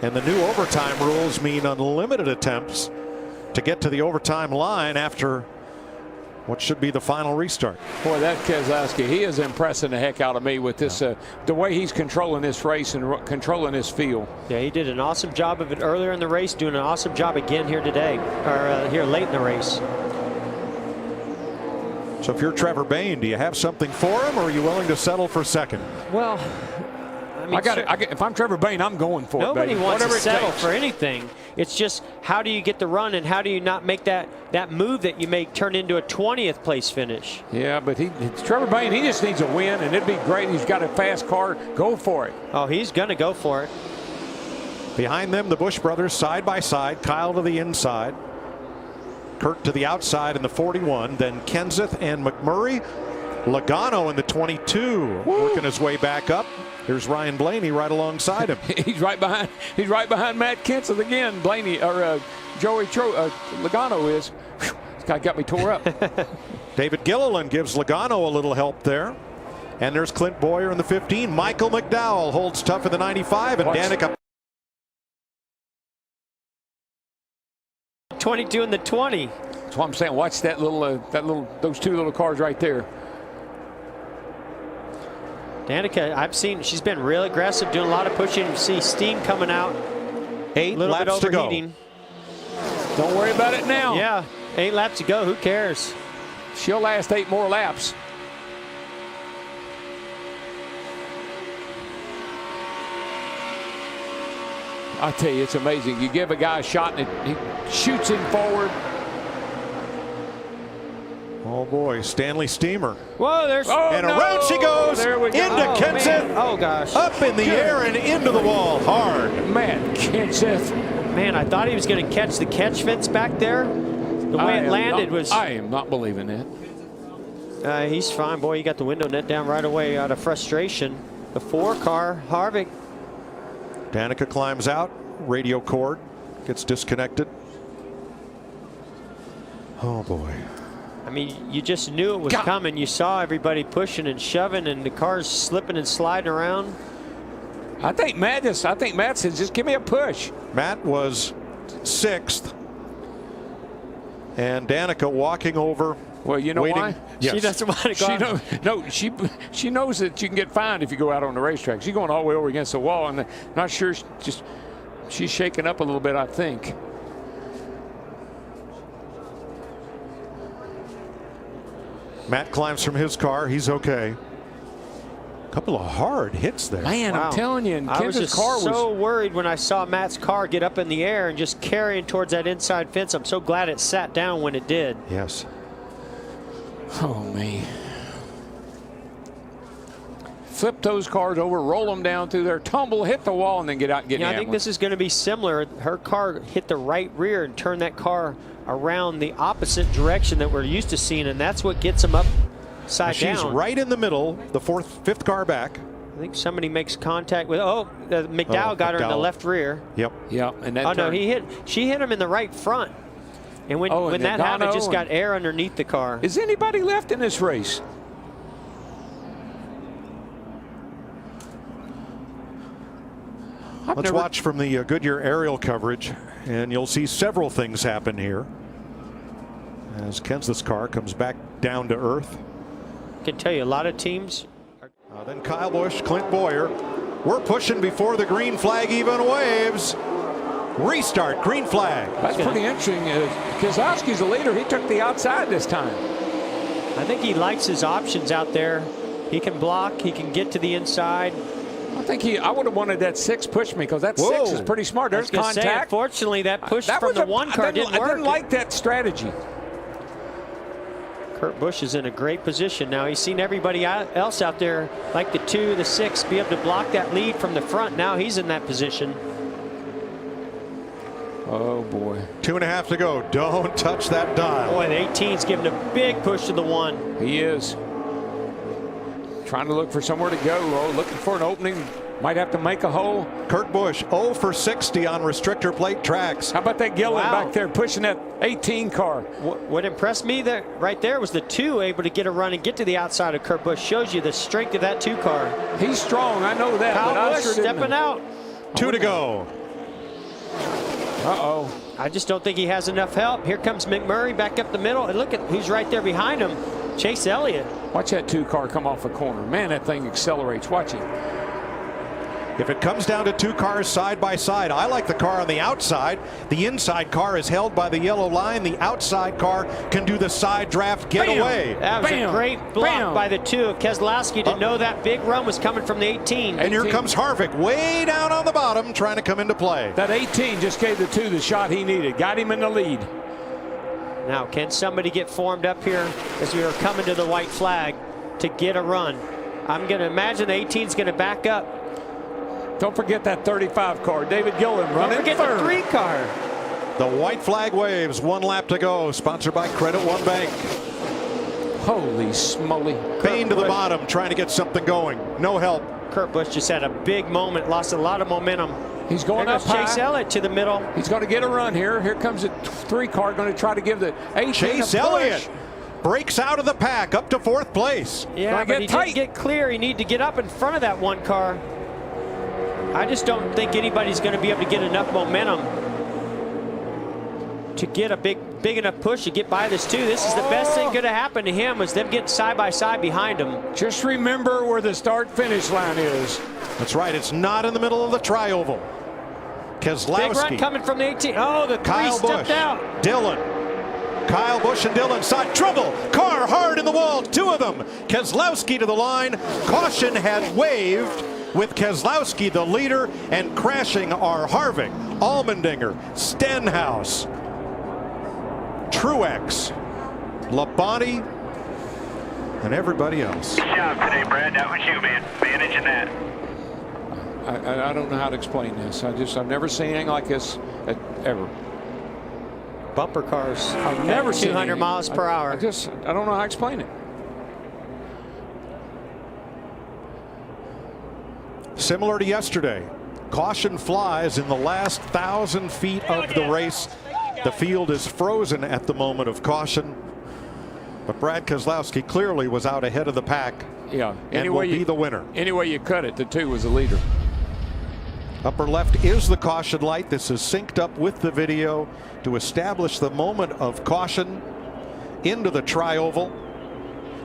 And the new overtime rules mean unlimited attempts to get to the overtime line after what should be the final restart. Boy, that Keselowski, he is impressing the heck out of me with this, the way he's controlling this race and controlling this field. Yeah, he did an awesome job of it earlier in the race, doing an awesome job again here today, or here late in the race. So if you're Trevor Bayne, do you have something for him, or are you willing to settle for second? Well, I mean, if I'm Trevor Bayne, I'm going for nobody it. Nobody wants to settle for anything. It's just how do you get the run and how do you not make that move that you make turn into a 20th place finish? Yeah, but Trevor Bayne, he just needs a win, and it'd be great. He's got a fast car. Go for it. Oh, he's going to go for it. Behind them, the Busch brothers side by side. Kyle to the inside. Kurt to the outside in the 41. Then Kenseth and McMurray. Logano in the 22, working his way back up. Here's Ryan Blaney right alongside him. He's right behind Matt Kenseth again. Blaney or Logano is. Whew, this guy got me tore up. David Gilliland gives Logano a little help there. And there's Clint Boyer in the 15. Michael McDowell holds tough in the 95, and Danica 22 in the 20. That's what I'm saying. Watch that those two little cars right there. Danica, I've seen she's been real aggressive, doing a lot of pushing. You see steam coming out. 8 laps to go. Don't worry about it now. Yeah, 8 laps to go. Who cares? She'll last 8 more laps. I tell you, it's amazing. You give a guy a shot and he shoots him forward. Oh boy, Stanley Steamer. Whoa, there's around she goes into Kenseth. Oh gosh. Up in the air and into the wall hard. Man, Kenseth. Man, I thought he was going to catch the catch fence back there. The way it landed was. I am not believing that. He's fine, boy. He got the window net down right away out of frustration. The 4 car, Harvick. Danica climbs out. Radio cord gets disconnected. Oh boy. I mean, you just knew it was coming. You saw everybody pushing and shoving, and the cars slipping and sliding around. I think Matt said, just give me a push. Matt was 6th, and Danica walking over. Well, you know why? Yes. She doesn't want to go. She knows that you can get fined if you go out on the racetrack. She's going all the way over against the wall, and not sure. She's shaking up a little bit, I think. Matt climbs from his car. He's okay. A couple of hard hits there. Man, wow. I'm telling you, and I was just so worried when I saw Matt's car get up in the air and just carrying towards that inside fence. I'm so glad it sat down when it did. Yes. Oh, man. Flip those cars over, roll them down through there, tumble, hit the wall, and then get out and get in. I think this is going to be similar. Her car hit the right rear and turned that car around the opposite direction that we're used to seeing, and that's what gets them upside down. She's right in the middle, the 5th car back. I think somebody makes contact with. McDowell got her in the left rear. Yep. And that no, she hit him in the right front. And when that happened, it just got air underneath the car. Is anybody left in this race? Let's watch from the Goodyear aerial coverage, and you'll see several things happen here as Kenseth's car comes back down to earth. I can tell you a lot of teams Then Kyle Busch, Clint Boyer. We're pushing before the green flag even waves. Restart, green flag. That's pretty interesting. Keselowski's the leader. He took the outside this time. I think he likes his options out there. He can block. He can get to the inside. I would have wanted that 6 push me, because that 6 is pretty smart. There's contact. Unfortunately, that push from the 1 car didn't work. I didn't like that strategy. Kurt Busch is in a great position now. He's seen everybody else out there, like the 2, the 6, be able to block that lead from the front. Now he's in that position. Oh, boy. 2.5 to go. Don't touch that dial. Boy, the 18's giving a big push to the 1. He is. Trying to look for somewhere to go. Oh, looking for an opening. Might have to make a hole. Kurt Busch 0 for 60 on restrictor plate tracks. How about that Gillen back there pushing that 18 car? What impressed me right there was the 2 able to get a run and get to the outside of Kurt Busch. Shows you the strength of that 2 car. He's strong, I know that. Kyle Busch stepping out. 2 to go. Uh-oh. I just don't think he has enough help. Here comes McMurray back up the middle. And look at who's right there behind him. Chase Elliott. Watch that 2 car come off a corner. Man, that thing accelerates. Watch it. If it comes down to 2 cars side by side, I like the car on the outside. The inside car is held by the yellow line. The outside car can do the side draft getaway. That was a great block by the 2 of Keselowski to know that big run was coming from the 18. And here comes Harvick way down on the bottom trying to come into play. That 18 just gave the 2 the shot he needed. Got him in the lead. Now, can somebody get formed up here as we are coming to the white flag to get a run? I'm going to imagine the 18's going to back up. Don't forget that 35 car. David Gillen running third. Don't forget the 3 car. The white flag waves. 1 lap to go. Sponsored by Credit One Bank. Holy smoly. Payne to the bottom, trying to get something going. No help. Kurt Busch just had a big moment, lost a lot of momentum. He's going up high. Chase Elliott to the middle. He's going to get a run here. Here comes a 3 car going to try to give the 18 Chase Elliott breaks out of the pack up to 4th place. Yeah, but he didn't get clear. He needed to get up in front of that 1 car. I just don't think anybody's going to be able to get enough momentum to get a big enough push to get by this 2. This is the best thing could have happened to him, was them getting side by side behind him. Just remember where the start-finish line is. That's right. It's not in the middle of the tri-oval. Keselowski. Big run coming from the 18. Oh, the 3 stepped out. Dillon. Kyle Busch and Dillon side trouble. Car hard in the wall. 2 of them. Keselowski to the line. Caution had waved, with Keselowski the leader, and crashing are Harvick, Allmendinger, Stenhouse, Truex, Labonte, and everybody else. Good job today, Brad. That was you, man. Managing that. I don't know how to explain this. I've never seen anything like this ever. Bumper cars. I've never seen 200 miles per hour. I don't know how to explain it. Similar to yesterday, caution flies in the last 1,000 feet of the race. The field is frozen at the moment of caution, but Brad Keselowski clearly was out ahead of the pack. Yeah, and will be the winner. Any way you cut it, the 2 was the leader. Upper left is the caution light. This is synced up with the video to establish the moment of caution into the tri-oval.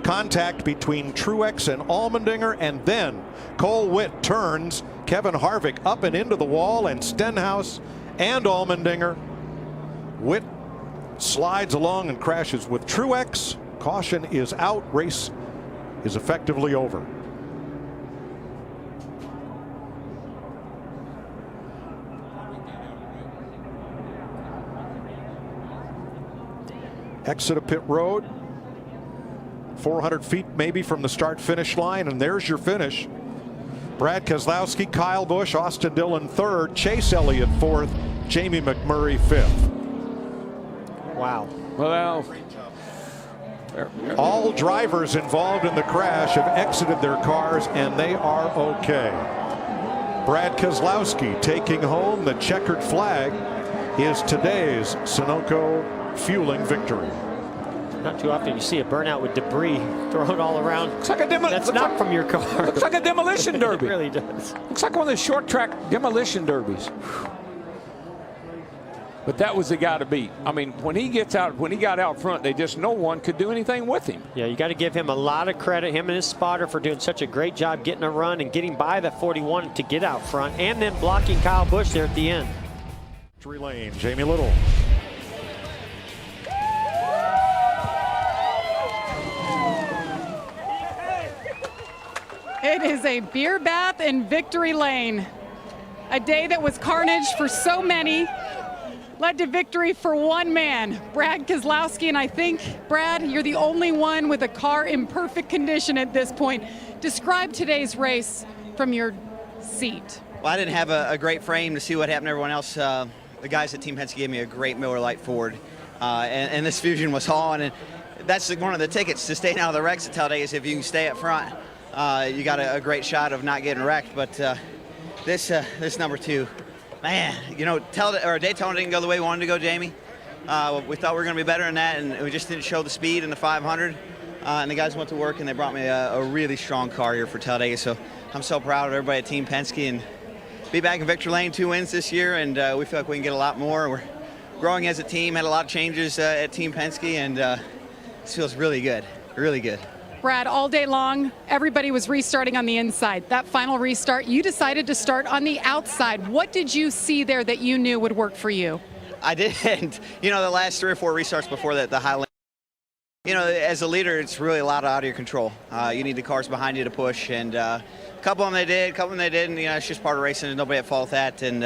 Contact between Truex and Allmendinger, and then Cole Witt turns Kevin Harvick up and into the wall, and Stenhouse and Allmendinger. Witt slides along and crashes with Truex. Caution is out. Race is effectively over. Exit of pit road. 400 feet maybe from the start-finish line, and there's your finish. Brad Keselowski, Kyle Busch, Austin Dillon 3rd, Chase Elliott 4th, Jamie McMurray 5th. Wow. Well, all drivers involved in the crash have exited their cars, and they are okay. Brad Keselowski taking home the checkered flag is today's Sunoco fueling victory. Not too often you see a burnout with debris thrown all around. Looks like a That's not from your car. Looks like a demolition derby. It really does. Looks like one of the short track demolition derbies. But that was the guy to beat. I mean, when he got out front, no one could do anything with him. Yeah, you got to give him a lot of credit, him and his spotter, for doing such a great job getting a run and getting by the 41 to get out front, and then blocking Kyle Busch there at the end. Victory lane, Jamie Little. It is a beer bath in victory lane. A day that was carnage for so many, led to victory for one man, Brad Keselowski. And I think, Brad, you're the only one with a car in perfect condition at this point. Describe today's race from your seat. Well, I didn't have a great frame to see what happened to everyone else. The guys at Team Penske gave me a great Miller Lite Ford, and this Fusion was on. And that's one of the tickets to staying out of the wrecks at Talladega, is if you can stay up front, you got a great shot of not getting wrecked. But this number 2, man, you know, Daytona didn't go the way we wanted to go, Jamie. We thought we were going to be better than that, and we just didn't show the speed in the 500. And the guys went to work, and they brought me a really strong car here for Talladega. So I'm so proud of everybody at Team Penske, and be back in victory lane, 2 wins this year, and we feel like we can get a lot more. We're growing as a team, had a lot of changes at Team Penske, and this feels really good, really good. Brad, all day long, everybody was restarting on the inside. That final restart, you decided to start on the outside. What did you see there that you knew would work for you? I didn't. You know, the last 3 or 4 restarts before that, the high lane, you know, as a leader, it's really a lot out of your control. You need the cars behind you to push, and a couple of them they did, a couple of them they didn't. You know, it's just part of racing. There's nobody at fault with that. And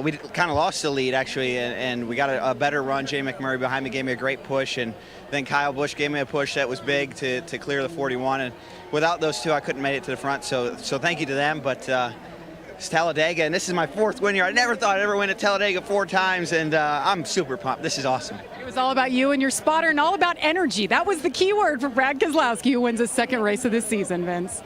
we kind of lost the lead, actually, and we got a better run. Jay McMurray behind me gave me a great push, and then Kyle Busch gave me a push that was big to clear the 41. And without those 2, I couldn't make it to the front. So thank you to them. But it's Talladega, and this is my 4th win here. I never thought I'd ever win at Talladega 4 times, and I'm super pumped. This is awesome. It was all about you and your spotter, and all about energy. That was the key word for Brad Keselowski, who wins his 2nd race of the season, Vince.